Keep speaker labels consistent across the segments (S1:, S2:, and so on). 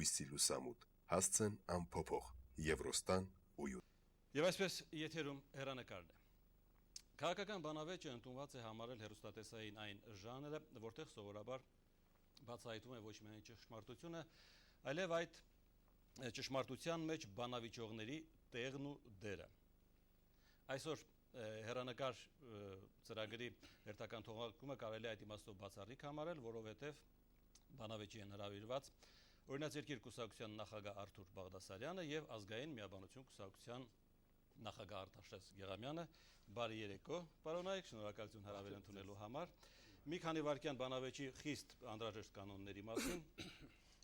S1: հույսի լուսամուտ, հասցեն անփոփոխ, Եվրոստան ու յուտ։
S2: Եվ այսպես եթերում հեռանկարն է։ Քաղաքական բանավեճը ընդունված է համարել հեռուստատեսային այն ժանրը, որտեղ սովորաբար բացահայտվում է ոչ միայն ճշմարտությունը, այլև այդ ճշմարտության մեջ բանավիճողների տեղն ու դերը։ Այսօր հեռանկար ծրագրի հերթական թողարկումը կարելի է այդ իմաստով բացառիկ համարել, որովհետև բանավեճի են հրավիրված Օրինաց երկիր կուսակցության նախագահ Արթուր Բաղդասարյանը եւ ազգային միաբանություն կուսակցության նախագահ Արտաշես Գեղամյանը։ Բարի երեկո, պարոնայք, շնորհակալություն հրավեր ընդունելու համար։ Մի քանի վայրկյան բանավեճի խիստ անհրաժեշտ կանոնների մասին։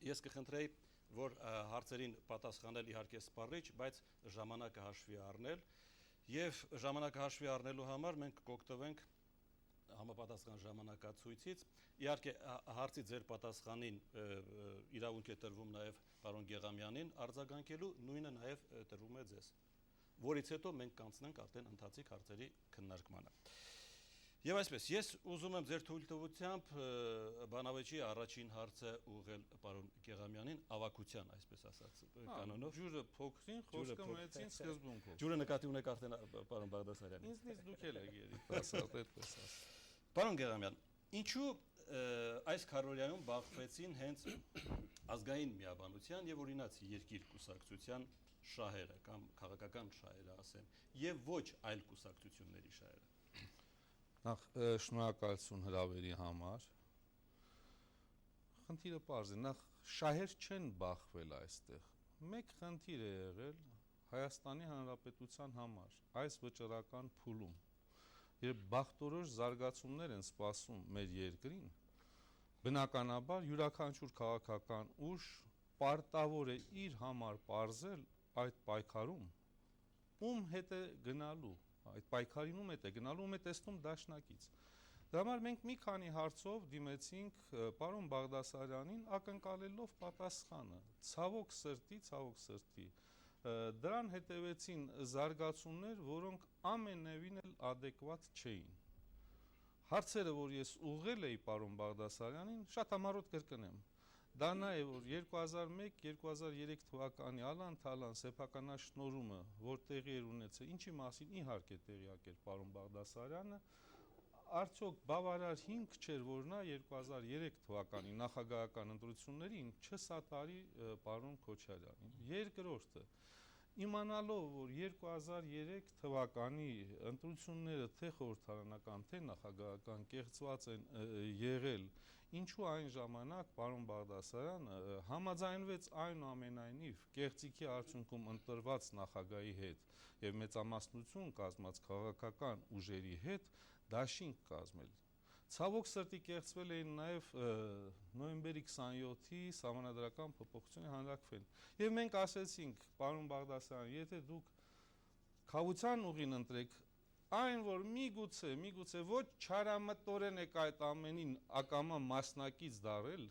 S2: Ես կխնդրեի, որ հարցերին պատասխանել իհարկե սպառիչ, բայց ժամանակը հաշվի առնել եւ ժամանակը հաշվի առնելու համար մենք կօգտվենք համապատասխան ժամանակացույցից։ Իհարկե հարցի ձեր պատասխանին իրավունք է տրվում նաեւ պարոն Գեղամյանին արձագանքելու, նույնը նաեւ տրվում է ձեզ, որից հետո մենք կանցնենք արդեն ընթացիկ հարցերի քննարկմանը։ Եվ այսպես, ես ուզում եմ ձեր թույլտվությամբ բանավեճի առաջին հարցը ուղղել պարոն Գեղամյանին, ավակության, այսպես ասած, կանոնով։
S3: Ջուրը փոքրին, խոսքը մեծին սկզբունքով։
S2: Ջուրը նկատի ունեք արդեն պարոն Բաղդասարյանին։
S3: Ինձնից դուք էլ եք երիտասարդ,
S2: Պարոն Գեղամյան, ինչու այս քարորիայում բախվեցին հենց ազգային միաբանության եւ օրինաց երկիր կուսակցության շահերը կամ քաղաքական շահերը ասեմ, եւ ոչ այլ կուսակցությունների շահերը։
S3: Նախ շնորհակալություն հրավերի համար։ Խնդիրը պարզ է, նախ շահեր չեն բախվել այստեղ։ Մեկ խնդիր է եղել Հայաստանի Հանրապետության համար այս վճռական փուլում, երբ բախտորոշ զարգացումներ են սպասում մեր երկրին, բնականաբար յուրաքանչյուր քաղաքական ուժ պարտավոր է իր համար պարզել այդ պայքարում ում հետ է գնալու, այդ պայքարին ում հետ է գնալու, ում է տեսնում դաշնակից։ Դրա համար մենք մի քանի հարցով դիմեցինք պարոն Բաղդասարյանին ակնկալելով պատասխանը։ Ցավոք սրտի, դրան հետևեցին զարգացումներ, որոնք ամենևին էլ adekvat չէին։ Հարցերը, որ ես ուղղել էի պարոն Բաղդասարյանին, շատ համառոտ կրկնեմ։ Դա նա է, որ 2001-2003 թվականի ալան-թալան սեփականաշնորհումը, որ տեղի էր ունեցել, ինչի մասին իհարկե տեղյակ էր պարոն Բաղդասարյանը, արդյոք բավարար հիմք չէր, որ նա 2003 թվականի նախագահական ընտրություններին չսատարի պարոն Քոչարյանին։ Երկրորդը, իմանալով, որ 2003 թվականի ընտրությունները թե խորհրդարանական, թե նախագահական կեղծված են եղել, ինչու այն ժամանակ պարոն Բաղդասարյանը համաձայնվեց այնուամենայնիվ կեղծիքի արդյունքում ընտրված նախագահի հետ եւ մեծամասնություն կազմած քաղաքական ուժերի հետ դաշինք կազմել։ Ցավոք սրտի կեղծվել էին նաև նոյեմբերի 27-ի սահմանադրական փոփոխությունների հանրաքվեն։ Եվ մենք ասեցինք, պարոն Բաղդասարյան, եթե դուք քավության ուղին ընտրեք, այն որ միգուցե ոչ չարամտորեն եք այդ ամենին ակամա մասնակից դարել,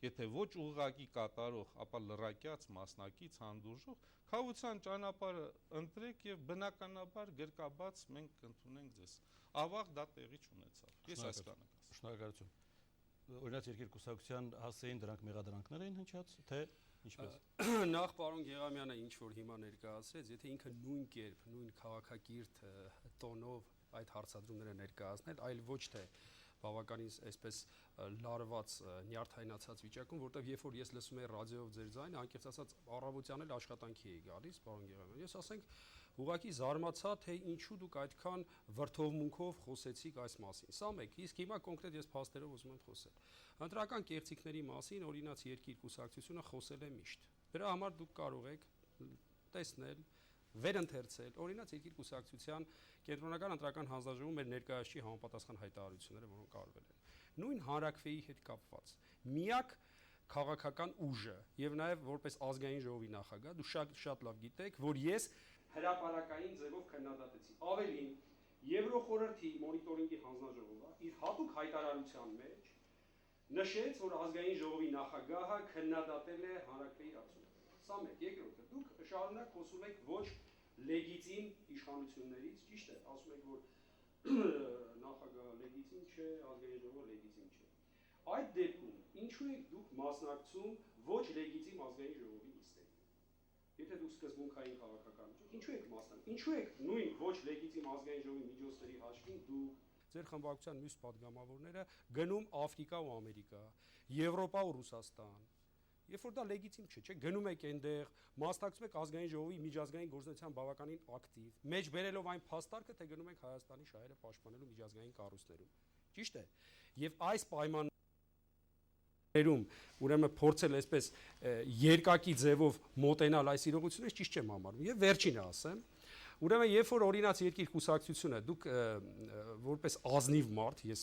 S3: եթե ոչ ուղղակի կատարող, ապա լրակյաց մասնակից հանդուրժող, քավության ճանապարհը ընտրեք եւ բնականաբար գրկաբաց մենք կընդունենք ձեզ։ Ավաղ դա տեղի չունեցավ։ Ես այսքանը կասեմ։
S2: Շնորհակալություն։ Օրինաց երկիր կուսակցության հասցեին դրանք մեղադրանքներ էին հնչած, թե ինչպես։
S4: Նախ պարոն Գեղամյանը ինչ որ հիմա ներկայացրեց, եթե ինքը նույն կերպ, նույն քաղաքակիրթ տոնով այդ հարցադրումները ներկայացնել, այլ ոչ թե բավականին այսպես լարված նյարդայնացած վիճակում, որտեղ երբ որ ես լսում եի ռադիոյով ձեր ձայնը, անկեղծ ասած առավոտյան էլ աշխատանքի էի գալիս, պարոն Գեղամյան։ Ես ասենք ուղղակի զարմացա, թե ինչու դուք այդքան վրդովմունքով խոսեցիք այս մասին։ Սա մեկ, իսկ հիմա կոնկրետ ես փաստերով ուզում եմ խոսել։ Ընտրական կեղծիքների մասին օրինաց երկիր կուսակցությունը խոսել է միշտ։ Դրա համար դուք կարող եք տեսնել վերընթերցել օրինաց երկիր կուսակցության կենտրոնական ընտրական հանձնաժողովում մեր ներկայացուցիչ համապատասխան հայտարարությունները, որոնք արվել են։ Նույն հանրաքվեի հետ կապված միակ քաղաքական ուժը եւ նաեւ որպես ազգային ժողովի նախագահ դու շատ լավ գիտեք, որ ես հրապարակային ձևով քննադատեցի։ Ավելին, Եվրոխորհրդի մոնիտորինգի հանձնաժողովը իր հատուկ հայտարարության մեջ նշեց, որ ազգային ժողովի նախագահը քննադատել է հանրաքվեի արդյունքը։ Սա մեկ, երկրորդը, դուք շարունակ խոսում եք ոչ լեգիտիմ իշխանություններից, ճիշտ է, ասում եք, որ նախագահը լեգիտիմ չէ, ազգային ժողովը լեգիտիմ չէ։ Այդ դեպքում ինչու եք դուք մասնակցում ոչ լեգիտիմ ազգային ժողովի նիստերին։ Եթե դուք սկզբունքային քաղաքականություն, ինչու եք մասնակցում, ինչու եք նույն ոչ լեգիտիմ ազգային ժողովի միջոցների հաշվին դուք ձեր խմբակցության մյուս падգամավորները գնում Աֆրիկա ու Ամերիկա, Եվրոպա ու Ռուսաստան, երբ որ դա լեգիտիմ չէ, գնում եք այնտեղ, մասնակցում եք ազգային ժողովի միջազգային գործունեության բավականին ակտիվ, մեջ բերելով այն փաստարկը, թե գնում եք Հայաստանի շահերը պաշտպանելու միջազգային կառույցներում։ Ճիշտ է։ Եվ այս պայմաններում ուրեմն փորձել այսպես երկակի ձևով մոտենալ այս իրողությունից ճիշտ չեմ համարում։ Եվ վերջինը ասեմ, ուրեմն երբ որ օրինաց երկիր կուսակցությունը դուք որպես ազնիվ մարդ, ես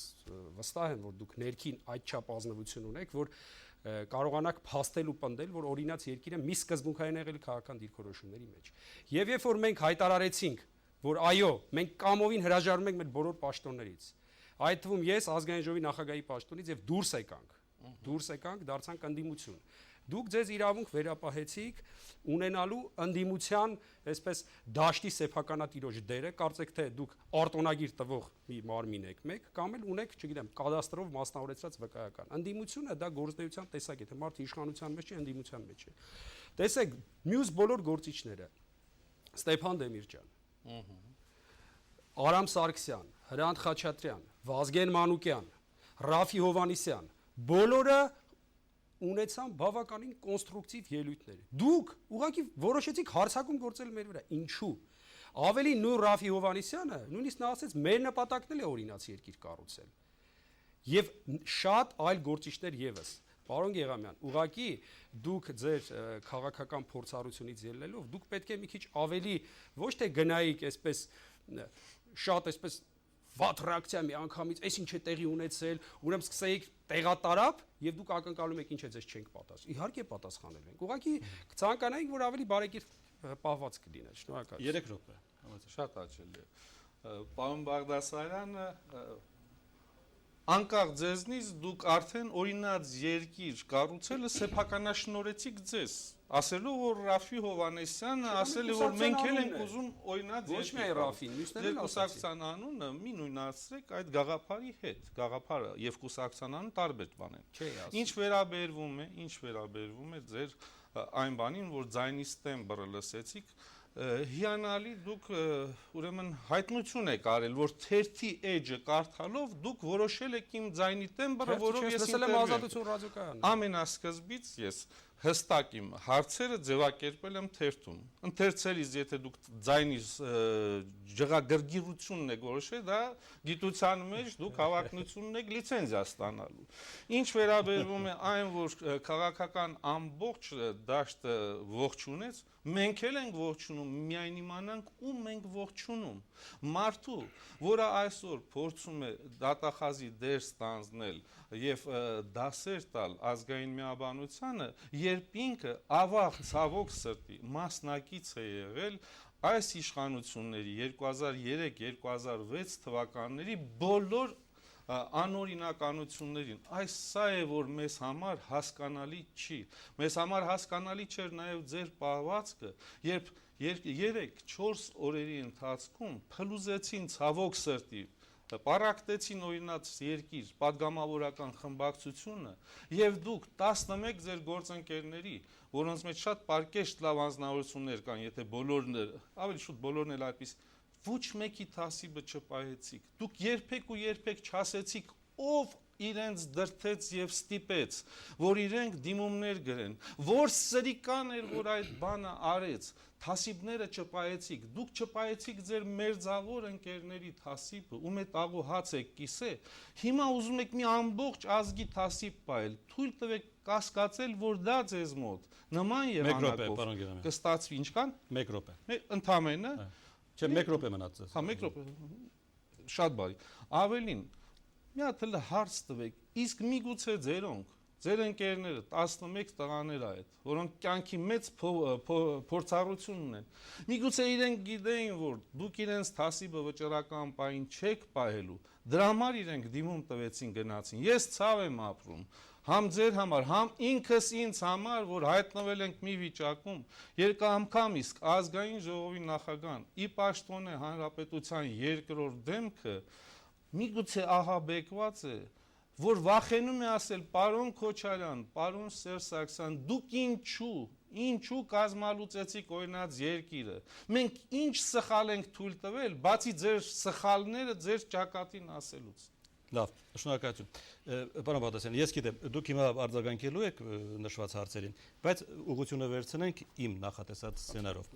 S4: վստահ եմ, որ դուք ներքին այդչափ ազնվություն ունեք, որ կարողանաք փաստել ու պնդել, որ օրինաց երկիրը մի սկզբունքային եղել քաղաքական դիրքորոշումների մեջ։ Եվ երբ որ մենք հայտարարեցինք, որ այո, մենք կամովին հրաժարվում ենք մեր բոլոր պաշտոններից, այդ թվում ես ազգային ժողովի նախագահի պաշտոնից եւ դուրս եկանք, դարձանք ընդդիմություն։ Դուք ձեզ իրավունք վերապահեցիք ունենալու ընդդիմության այսպես դաշտի սեփականատիրոջ դերը, կարծեք թե դուք արտոնագիր տվող մի մարմին եք մեկ, կամ էլ ունեք, չգիտեմ, կադաստրով մասնավորեցրած վկայական։ Ընդդիմությունը դա գործնեության տեսակ է, թե մարդը իշխանության մեջ է, ընդդիմության մեջ է։ Տեսեք, մյուս բոլոր գործիչները, Ստեփան Դեմիրճյան, Արամ Սարգսյան, Հրանտ Խաչատրյան, Վազգեն Մանուկյան, Ռաֆի Հովհաննիսյան, բոլորը ունեցան բավականին կոնստրուկտիվ ելույթներ։ Դուք ուղղակի որոշեցիք հարձակում գործել մեր վրա։ Ինչու՞։ Ավելի նույն Ռաֆի Հովհաննիսյանը նույնիսկ նա ասեց, մեր նպատակն էլ է օրինաց երկիր կառուցել։ Եվ շատ այլ գործիչներ եւս։ Պարոն Գեղամյան, ուղղակի դուք ձեր քաղաքական փորձառությունից ելնելով, դուք պետք է մի քիչ ավելի ոչ թե գնայիք այսպես շատ այսպես վատ ռեակցիա մի անգամից, այս ինչ է տեղի ունեցել, ուրեմն սկսեիք տեղատարապ եւ դուք ակնկալում եք ինչ է ձեզ չենք պատասխանել։ Իհարկե պատասխանել ենք։ Ուղղակի կցանկանայինք, որ ավելի բարեկիր պահված կլիներ։ Շնորհակալ։
S2: 3 րոպե։
S3: Շատ հաճելի է։ Պարոն Բաղդասարյան, անկախ ձեզնից դուք արդեն օրինաց երկիր կառուցելը սեփականաշնորհեցիք ձեզ, ասելով որ Ռաֆի Հովհաննիսյանը ասել է որ մենք էլ ենք ուզում օրինաց
S4: ոչ միայն Ռաֆին, մյուսներն էլ
S3: կուսակցության անունը մի նույնացրեք այդ գաղափարի հետ, գաղափարը եւ կուսակցության անունը տարբեր բան են։ Ինչ վերաբերվում է ձեր այն բանին, որ ձայնից տեմբրը լսեցիք, հիանալի դուք ուրեմն հայտնություն եք արել, որ թերթի էջը կարդալով դուք որոշել եք իմ ձայնի տեմբրը, որով ես
S4: լսել եմ Ազատություն ռադիոկայանը։
S3: Ամենասկզբից ես հստակ իմ հարցերը ձևակերպել եմ թերթում։ Ընթերցելիս եթե դուք ձայնից ջղագրգիռությունն եք որոշել, դա գիտության մեջ դուք հավակնությունն եք լիցենզիա ստանալու։ Ինչ վերաբերվում է այն, որ քաղաքական ամբողջ դաշտը ողջունեց, մենք էլ ենք ողջունում, միայն իմանանք ում ենք ողջունում։ Մարդու, որը այսօր փորձում է դատախազի դեր ստանձնել եւ դասեր տալ ազգային միաբանությանը, երբ ինքը ավաղ ցավոք սրտի մասնակից է եղել այս իշխանությունների 2003-2006 թվականների բոլոր անօրինականություններին, այս սա է, որ մեզ համար հասկանալի չի, մեզ համար հասկանալի չէր նաև ձեր պահվածքը, երբ 3-4 օրերի ընթացքում փլուզեցին ցավոք սրտի, պարակտեցին օրինաց երկիր, падգամավորական խմբակցությունը եւ դուք 11 ձեր գործընկերների, որոնց մեջ շատ պարկեշտ լավ անձնավորություններ կան, եթե բոլորն ավելի շուտ բոլորն էլ այդպես ոչ մեկի թասիբը չպահեցիք։ Դուք երբեք չասեցիք ով իրենց դրթեց եւ ստիպեց, որ իրենք դիմումներ գրեն, որ սրիկան էր, որ այդ բանը արեց, թասիբները չպահեցիք, դուք չպահեցիք ձեր մերձավոր ընկերների թասիբը, ում հետ աղու հաց եք կիսե, հիմա ուզում եք մի ամբողջ ազգի թասիբ պահել, թույլ տվեք կասկածել, որ դա ձեզ մոտ նման եղանակով կստացվի, ինչքան?
S2: 1 րոպե։
S3: Ընդամենը
S2: Չէ, 1 րոպե մնացած։
S3: Հա, 1 րոպե։ Շատ բարի։ Ավելին, մի հատ էլ հարց տվեք, իսկ միգուցե ձեր ընկերները 11 տղաներ այդ, որոնք կյանքի մեծ փորձառություն ունեն, միգուցե իրենք գիտեին, որ դուք իրենց թասիբը վճռական պահին չեք պահելու, դրա համար իրենք դիմում տվեցին գնացին։ Ես ցավ եմ ապրում, համ ձեր համար, համ ինքս ինձ համար, որ հայտնվել ենք մի վիճակում, երկանգամ իսկ ազգային ժողովի նախագահան ի պաշտոն է հանրապետության երկրորդ դեմքը, միգուցե ահաբեկված է որ վախենում է ասել պարոն Քոչարյան, պարոն Սերժ Սարգսյան, դուք ինչու կազմալուծեցիք օրինակ երկիրը։ Մենք ինչ սխալ ենք թույլ տվել, բացի ձեր սխալները ձեր ճակատին ասելուց։
S2: Լավ, շնորհակալություն։ Պարոն Բադասյան, ես գիտեմ, դուք հիմա արձագանքելու եք նշված հարցերին, բայց ուղղությունը վերցնենք իմ նախատեսած սցենարով։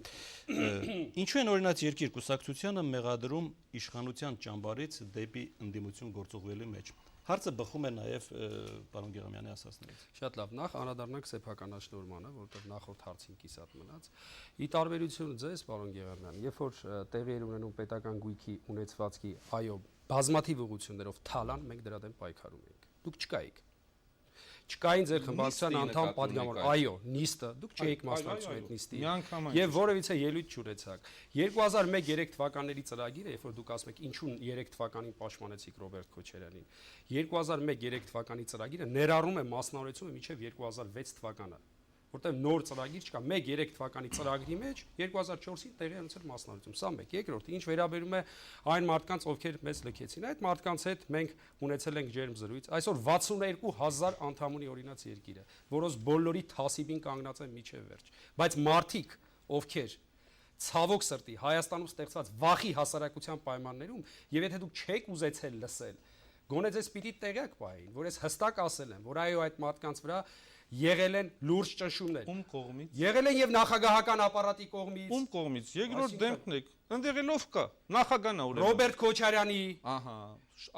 S2: Ինչու են օրինակ երկիր կուսակցությանը մեղադրում իշխանության ճամբարից դեպի ընդդիմություն գործուղվելու մեջ։ Հարցը բխում է նաև պարոն Գեղամյանի ասածներից։
S4: Շատ լավ, նախ անդրադառնանք սեփականաշնորհմանը, որտեղ նախորդ հարցին կիսատ մնաց։ Ի տարբերություն ձեզ, պարոն Գեղամյան, երբ որ տեղի էր ունենում պետական գույքի ունեցվածքի, այո, բազմաթիվ ուղղություններով թալան, մենք դրա դեմ պայքարում էինք։ Դուք չկայիք։ Չկային ձեր խմբակցության անդամ պատգամավոր, այո, նիստը, դուք չէիք մասնակցում այդ նիստի։ Եվ որևիցե ելույթ չունեցաք։ 2001-3 թվականների ծրագիրը, երբ որ դուք ասում եք ինչու 3 թվականին պաշտպանեցիք Ռոբերտ Քոչարյանին, 2001-3 թվականի ծրագիրը ներառում է մասնավորեցումը մինչև 2006 թվականը, որտեղ նոր ծրագիր չկա, 1-3 թվականի ծրագրի մեջ 2004-ին տեղի ունեցել մասնավորություն։ Սա մեկ, երկրորդ, ինչ վերաբերում է այն մարդկանց, ովքեր մեզ լքեցին, այդ մարդկանց հետ մենք ունեցել ենք ջերմ զրույց։ Այսօր 62000 անդամ ունի օրինաց երկիրը, որոնց բոլորի թասիբին կանգնած են միջև վերջ։ Բայց մարդիկ, ովքեր ցավոք սրտի Հայաստանում ստեղծված վախի հասարակության պայմաններում, եւ եթե դուք չեք ուզեցել լսել, գոնե ձեզ պիտի տեղյակ պահեին, որ ես հստակ ասել եմ, որ այո այդ մարդկանց վրա եղել են լուրջ ճնշումներ։
S3: Ում կողմից։
S4: Եղել են եւ նախագահական ապարատի կողմից։
S3: Ում կողմից։ Երկրորդ դեմքն եք։ Ընդեղել ով կա։ Նախագահն է ուրեմն։
S4: Ռոբերտ Քոչարյանի։
S3: Ահա։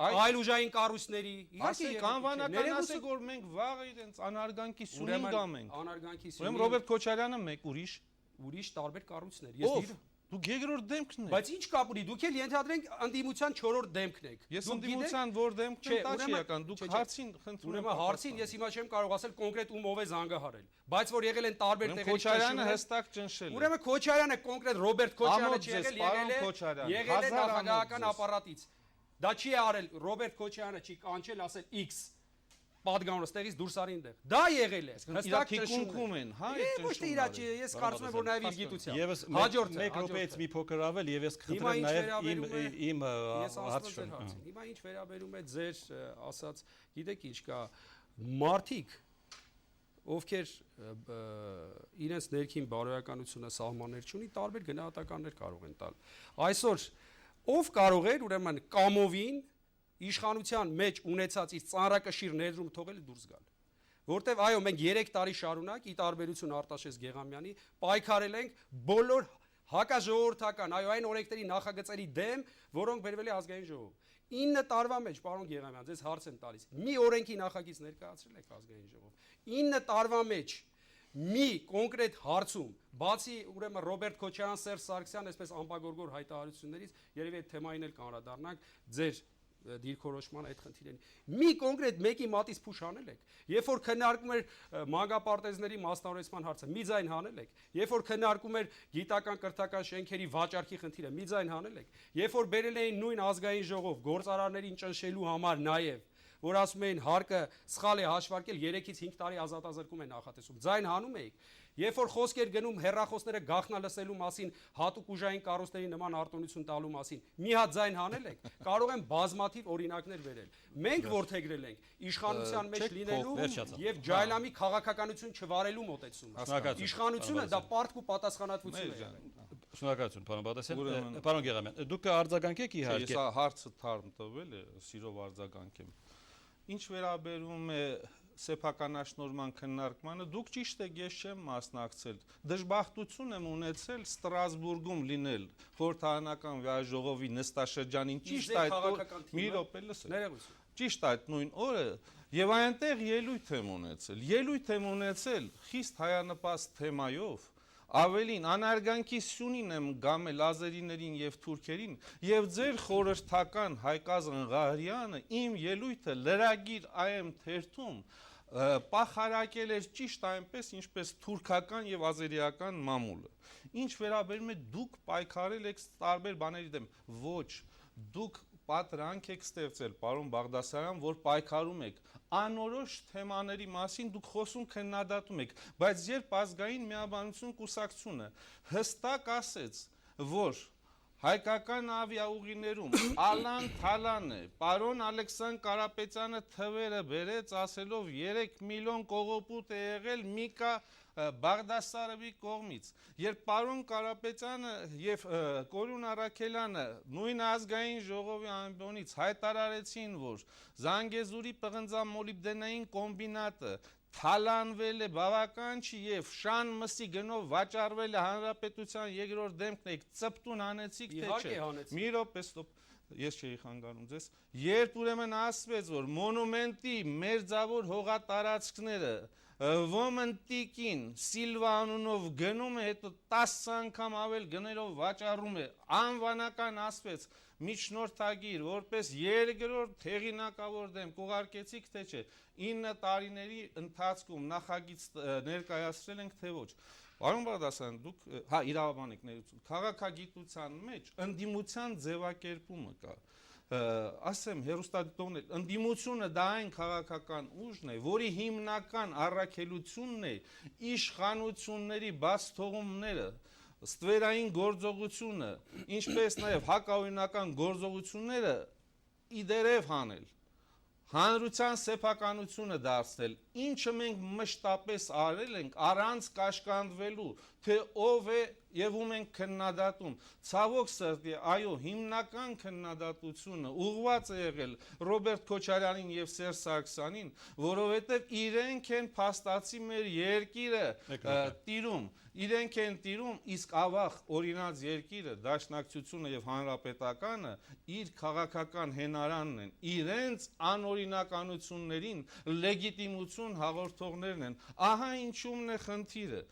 S4: Այլ ուժային կառույցների։
S3: Ասեք անվանական ասեք որ մենք վաղը իրենց անարգանքի սյունին գամենք։
S4: Անարգանքի սյունին։
S3: Ուրեմն Ռոբերտ Քոչարյանը մեկ
S4: ուրիշ տարբեր կառույցներ։ Ես
S3: Դուք երկրորդ դեմքն եք։
S4: Բայց ինչ կապ ունի, դուք էլ ենթադրենք ընդդիմության 4-րդ դեմքն եք։
S3: Ես ընդդիմության որ դեմքն եմ, տաչիական, դուք հարցին խնդրում եք։
S4: Ուրեմն հարցին ես հիմա չեմ կարող ասել կոնկրետ ում ով է զանգահարել, բայց որ եղել են տարբեր տեղերից
S3: Քոչարյանը հստակ ճնշել է։
S4: Ուրեմն Քոչարյանը կոնկրետ Ռոբերտ Քոչարյանը եղել է նախագահական ապարատից։ Դա չի արել Ռոբերտ Քոչարյանը չի կանչել ասել X պատգամավորը ստեղից դուրս արին դեր։ Դա եղել է։ Հստակ ճնշում
S3: են, հա,
S4: ոչ թե իրա չի, ես կարծում եմ որ նաև իր գիտությամբ։
S2: Եվս մեկ րոպեից մի փոքր ավել եւ ես կխնդրեմ նաև իմ հարցը։
S4: Հիմա ինչ վերաբերում է ձեր ասած, գիտեք ինչ կա, մարդիկ ովքեր իրենց ներքին բարոյականությունը սահմաններ չունի, տարբեր գնահատականներ կարող են տալ։ Այսօր ով կարող էր ուրեմն կամովին իշխանության մեջ ունեցած իր ծանրակշիռ ներդրում թողել դուրս գալ, որտեվ այո մենք 3 տարի շարունակ ի տարբերություն Արտաշես Գեղամյանի պայքարել ենք բոլոր հակաժողովրդական, այո այն օրենքների նախագծերի դեմ, որոնք բերվել է ազգային ժողով։ 9 տարվա մեջ, պարոն Գեղամյան, ձեզ հարց եմ տալիս, մի օրենքի նախագիծ ներկայացրել եք ազգային ժողով։ 9 տարվա մեջ մի կոնկրետ հարցում, բացի ուրեմն Ռոբերտ Քոչարյան, Սերժ Սարգսյան, այսպես անպագորգոր հայտարարություններից, երևի այդ թեմային էլ կանրադառնանք ձեր դիրքորոշման այդ խնդիրին։ Մի կոնկրետ մեկի մատից փուշ անել եք։ Երբ որ քննարկում էր մանկապարտեզների մասնավորեցման հարցը, մի ձայն հանել եք։ Երբ որ քննարկում էր գիտական կրթական շենքերի վաճառքի խնդիրը, մի ձայն հանել եք։ Երբ որ բերել էին նույն ազգային ժողով գործարարներին ճնշելու համար նաև, որ ասում էին հարկը սխալ է հաշվարկել 3-ից 5 տարի ազատազրկում է նախատեսում։ Ձայն հանում էիք։ Երբ որ խոսք էր գնում հերրախոսները գաղտնալսելու մասին, հատուկ ուժային կառույցների նման արտոնություն տալու մասին, մի հատ ձայն հանել եք, կարող են բազմաթիվ օրինակներ վերել։ Մենք ворթեգրել ենք իշխանության մեջ լինելու եւ ջայլամի քաղաքականություն չվարելու մոտեցումը։ Իշխանությունը դա պարտք ու պատասխանատվություն է։
S2: Շնորհակալություն, պարոն Բադասյան։ Պարոն Գեղամյան, դուք արձագանքեք իհարկե։
S3: Ես հարցը թարմ տվել է, սիրով արձագանքեմ։ Ինչ վերաբերում է սեփականաշնորհման քննարկմանը, դուք ճիշտ եք, ես չեմ մասնակցել։ Դժբախտություն եմ ունեցել Ստրասբուրգում լինել խորհրդարանական վիայժողովի նստաշրջանին, ճիշտ այդ մի րոպե լսեք։ Ճիշտ այդ նույն օրը եւ այնտեղ ելույթ եմ ունեցել խիստ հայանպաստ թեմայով։ Ավելին անարգանքի սյունին եմ գամել ազերիներին եւ թուրքերին եւ ձեր խորհրդական Հայկազն Ղահարյանը իմ ելույթը լրագիր AM թերթում պախարակել էր ճիշտ այնպես ինչպես թուրքական եւ ազերիական մամուլը։ Ինչ վերաբերում է դուք պայքարել եք տարբեր բաների դեմ, ոչ, դուք պատրանք եք ստեղծել, պարոն Բաղդասարյան, որ պայքարում եք անորոշ թեմաների մասին դուք խոսում քննադատում եք, բայց երբ ազգային միաբանություն կուսակցությունը հստակ ասեց, որ հայկական ավիաուղիներում Ալան Թալան է, պարոն Ալեքսան Կարապետյանը թվերը բերեց, ասելով 3 միլիոն կողոպուտ է եղել Միկա Բաղդասարովի կողմից։ Երբ պարոն Կարապետյանը եւ Կորյուն Առաքելյանը նույն ազգային ժողովի ամբիոնից հայտարարեցին, որ Զանգեզուրի պղնձամոլիբդենային կոմբինատը թալանվել է, բավական չի եւ շան մսի գնով վաճառվել է հանրապետության երկրորդ դեմքն եք ծպտուն անեցիք թե չէ։ Մի րոպե ստոպ, ես չէի խանգարում ձեզ։ Երբ ուրեմն ասվեց, որ մոնումենտի մերձավոր հողատարածքները Ոմենտիկին Սիլվա անունով գնում է, հետո 10 անգամ ավել գներով վաճառում է, անվանական ասվեց միջնորդագիր, որպես երկրորդ հեղինակավոր դեմ, կուղարկեցիք թե չէ, 9 տարիների ընթացքում նախագիծ ներկայացրել ենք թե ոչ։ Պարոն Բաղդասարյան, դուք, իրավաբան եք ներկայացնում, քաղաքագիտության մեջ ընդդիմության ձևակերպումը կա։ Ասեմ հերոստատիտողներ, ընդդիմությունը դա այն քաղաքական ուժն է, որի հիմնական առաքելությունն է իշխանությունների բաց թողումները, ստվերային գործողությունը, ինչպես նաև հակաօրինական գործողությունները իդերև հանել, հանրության սեփականությունը դարձնել, ինչը մենք մշտապես արել ենք առանց կաշկանդվելու, թե ով է եւ ում ենք քննադատում։ Ցավոք սրտի, այո, հիմնական քննադատությունը ուղղված է եղել Ռոբերտ Քոչարյանին եւ Սերժ Սարգսյանին, որովհետեւ իրենք են փաստացի մեր երկիրը տիրում, իրենք են տիրում, իսկ ավաղ օրինաց երկիրը, Դաշնակցությունը եւ Հանրապետականը իր քաղաքական հենարանն են, իրենց անօրինականություններին լեգիտիմություն հաղորդողներն են։ Ահա ինչումն է խնդիրը։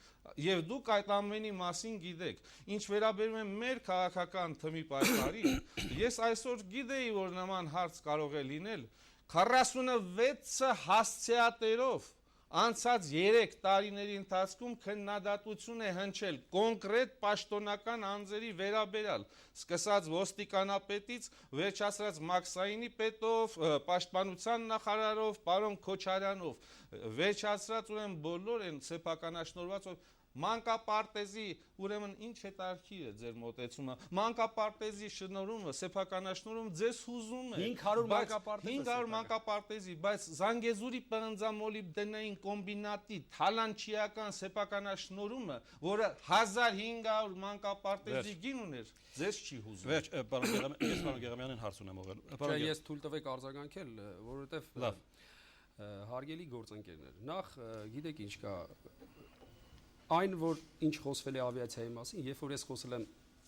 S3: Եվ դուք այդ ամենի մասին գիտեք, ինչ վերաբերում է մեր քաղաքական թմի պայքարին, ես այսօր գիտեի, որ նման հարց կարող է լինել, 46 հասցեատերով անցած 3 տարիների ընթացքում քննադատություն է հնչել կոնկրետ պաշտոնական անձերի վերաբերյալ, սկսած ոստիկանապետից, վերջացրած Մաքսայինի պետով, պաշտպանության նախարարով, պարոն Քոչարյանով, վերջացրած ուրեմն բոլոր են սեփականաշնորհված Մանկապարտեզի, ուրեմն ինչ հետարքիր է ձեր մոտեցումը, մանկապարտեզի շնորհումը, սեփականաշնորհում ձեզ հուզում է 500 մանկապարտեզի, բայց Զանգեզուրի պղնձամոլիբդենային կոմբինատի թալանչիական սեփականաշնորհումը, որը 1500 մանկապարտեզի գին ուներ, ձեզ չի հուզում։
S2: Վերջ, պարոն Գեղամյանին հարց ունեմ ուղղել։
S4: Ես թույլ տվեք արձագանքել, որովհետև հարգելի գործընկերներ, նախ գիտեք ինչ կա այն որ ինչ խոսվել է ավիացիայի մասին, երբ որ ես խոսել եմ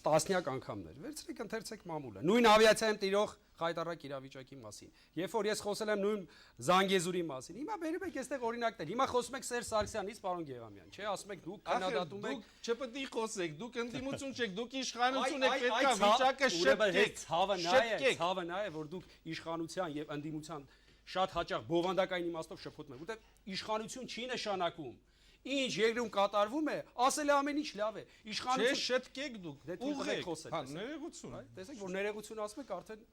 S4: տասնյակ անգամներ, վերցրեք ընթերցեք մամուլը, նույն ավիացիայում տիրող խայտառակ իրավիճակի մասին, երբ որ ես խոսել եմ նույն Զանգեզուրի մասին, հիմա բերում եք այստեղ օրինակներ, հիմա խոսում եք Սերժ Սարգսյանից, պարոն Գեղամյան, չէ, ասում եք դուք քննադատում եք,
S3: դուք չպետք է խոսեք, դուք ընդդիմություն չեք, դուք իշխանություն եք, պետք է վիճակը շտկեք,
S4: ցավը նա է, որ դուք իշխանության եւ ընդդիմության շատ հաճախ բովանդակային իմաստով շփոթում եք, որտեղ իշխանություն չի նշանակում ինչ երկրում կատարվում է, ասել է ամեն ինչ լավ է։ Իշխանություն
S3: չէ, շտկեք դուք, ուղղեք, ներեգություն։
S4: Տեսեք, որ ներեգություն ասում եք, արդեն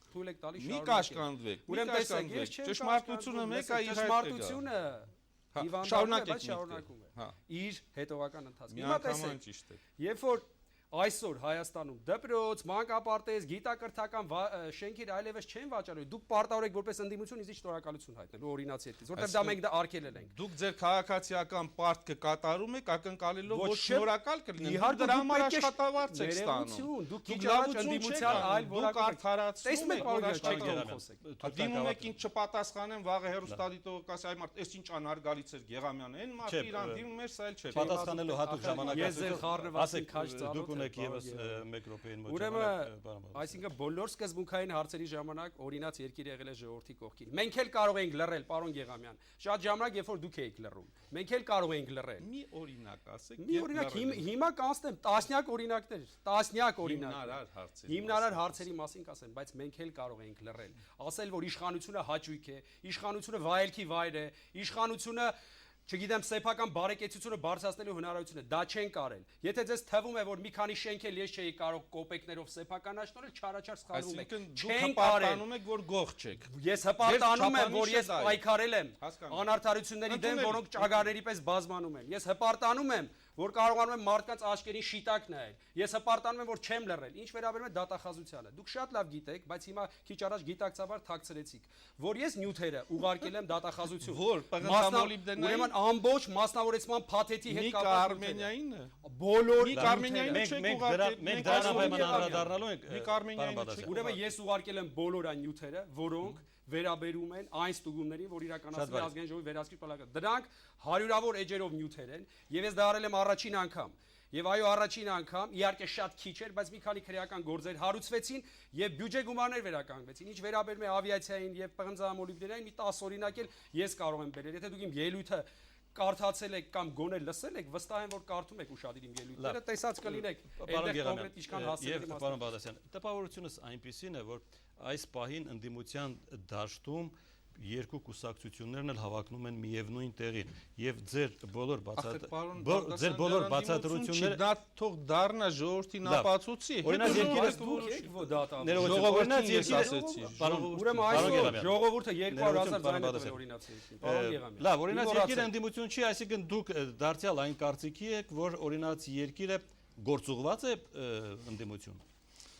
S4: թույլ եք տալիս
S3: շարունակեք։ Մի կաշկանդվեք, ուրեմն տեսեք, ճշմարտությունը մեկը իր
S4: ճշմարտությունը շարունակում է իր հետողական ընթացքում։ Հիմա տեսեք, երբ որ այսօր Հայաստանում դպրոց, մանկապարտեզ, գիտակրթական շենքեր այլևս չեն վաճառվում, դուք պարտավոր եք որպես ընդդիմություն իզի շնորհակալություն հայտնելու օրինացի հետից, որտեղ դա մենք դա արգելել ենք։
S3: Դուք ձեր քաղաքացիական պարտքը կատարում եք, ակնկալելով որ շնորհակալ կլինեք, դրա համար աշխատավարձ եք ստանում։
S4: Դուք քիչ առաջ ընդդիմության այլ
S3: դուք արդարացնում եք, որ
S4: աշխատեք։
S3: Դիմում եք ինչ չպատասխանեն, վաղը հերոստատիտողը կասի այ մարդ, էս ինչ անհարգալից էր Գեղամյանը, այն մարդը իրան դիմում էր, սա էլ չէ։
S2: Պատասխանելու հատուկ ժամանակ
S4: ես ձեր խառնվածին քաշ ծառոտ
S2: դուք ունեք եւս 1 րոպեին մոտ
S4: ժամանակ։ Այսինքն բոլոր սկզբունքային հարցերի ժամանակ օրինաց երկիր եղել է ժողովրդի կողքին։ Մենք էլ կարող ենք լռել, պարոն Գեղամյան։ Շատ ժամանակ երբ որ դուք եք լռում, մենք էլ կարող ենք լռել։
S3: Մի օրինակ ասեք։
S4: Մի օրինակ հիմա կանցնեմ տասնյակ օրինակներ, տասնյակ օրինակներ։ Հիմնարար հարցերի մասին կասեմ, բայց մենք էլ կարող ենք լռել։ Ասել որ իշխանությունը հաճույք է, իշխանությունը վայելքի վայր է, իշխանությունը չգիտեմ սեփական բարեկեցությունը բարձրացնելու հնարավորությունը դա չեն կարել։ Եթե ձեզ թվում է որ մի քանի շենքել ես չէի կարող կոպեկներով սեփականաշնորհել, չարաչար սխալվում եք։
S3: Չեն հպարտանում եք որ գող չեք։
S4: Ես հպարտանում եմ որ ես պայքարել եմ անարդարությունների դեմ, որոնք ճագարների պես բազմանում են։ Ես հպարտանում եմ որ կարողանում եմ մարդկանց աչքերին շիտակ նայել։ Ես հպարտանում եմ, որ չեմ լռել։ Ինչ վերաբերում է դատախազությանը։ Դուք շատ լավ գիտեք, բայց հիմա քիչ առաջ գիտակցաբար թաքցրեցիք, որ ես նյութերը ուղարկել եմ դատախազություն։
S3: Որ պղնձամոլիբդենային
S4: ուրեմն ամբողջ մասնավորեցման փաթեթի հետ կապված
S3: Արմենիայինը
S4: բոլոր
S2: մենք դրանով անդրադառնալու ենք
S4: ուրեմն ես ուղարկել եմ բոլոր այն նյութերը, որոնք վերաբերում են այն ստուգումներին, որ իրականացվել ազգային ժողովի վերահսկիչ պալատը։ Դրանք հարյուրավոր էջերով նյութեր են, եւ ես դա արել եմ առաջին անգամ։ Եվ այո, առաջին անգամ, իհարկե շատ քիչ էր, բայց մի քանի քրեական գործեր հարուցվեցին եւ բյուջե գումարներ վերականգնվեցին։ Ինչ վերաբերում է ավիացիային եւ պղնձամոլիբդենային, մի 10 օրինակ էլ ես կարող եմ բերել։ Եթե դուք իմ ելույթը կարդացել եք կամ գոնե լսել եք, վստահ եմ, որ կարդում եք ուշադիր իմ ելույթները, տեսած կլինեք։ Այնտեղ կոնկրետ ինչքան հասցեի։
S2: Եվ պարոն Բադասյան, տպավորությունս այնպեսին է, որ այս պահին ընդդիմության դաշտում երկու կուսակցություններն էլ հավակնում են միևնույն տեղին եւ ձեր բոլոր բացատրությունները
S3: դա թող դառնա ժողովրդին ապացուցի։
S4: Օրինակ ժողովուրդը 200,000 ձայնով օրինացի։ Պարոն Եղամյան։
S2: Լավ, օրինակ երկիրը ընդդիմություն չի, այսինքն դուք դարձյալ այն կարծիքի եք, որ օրինակ երկիրը գործուղված է ընդդիմություն։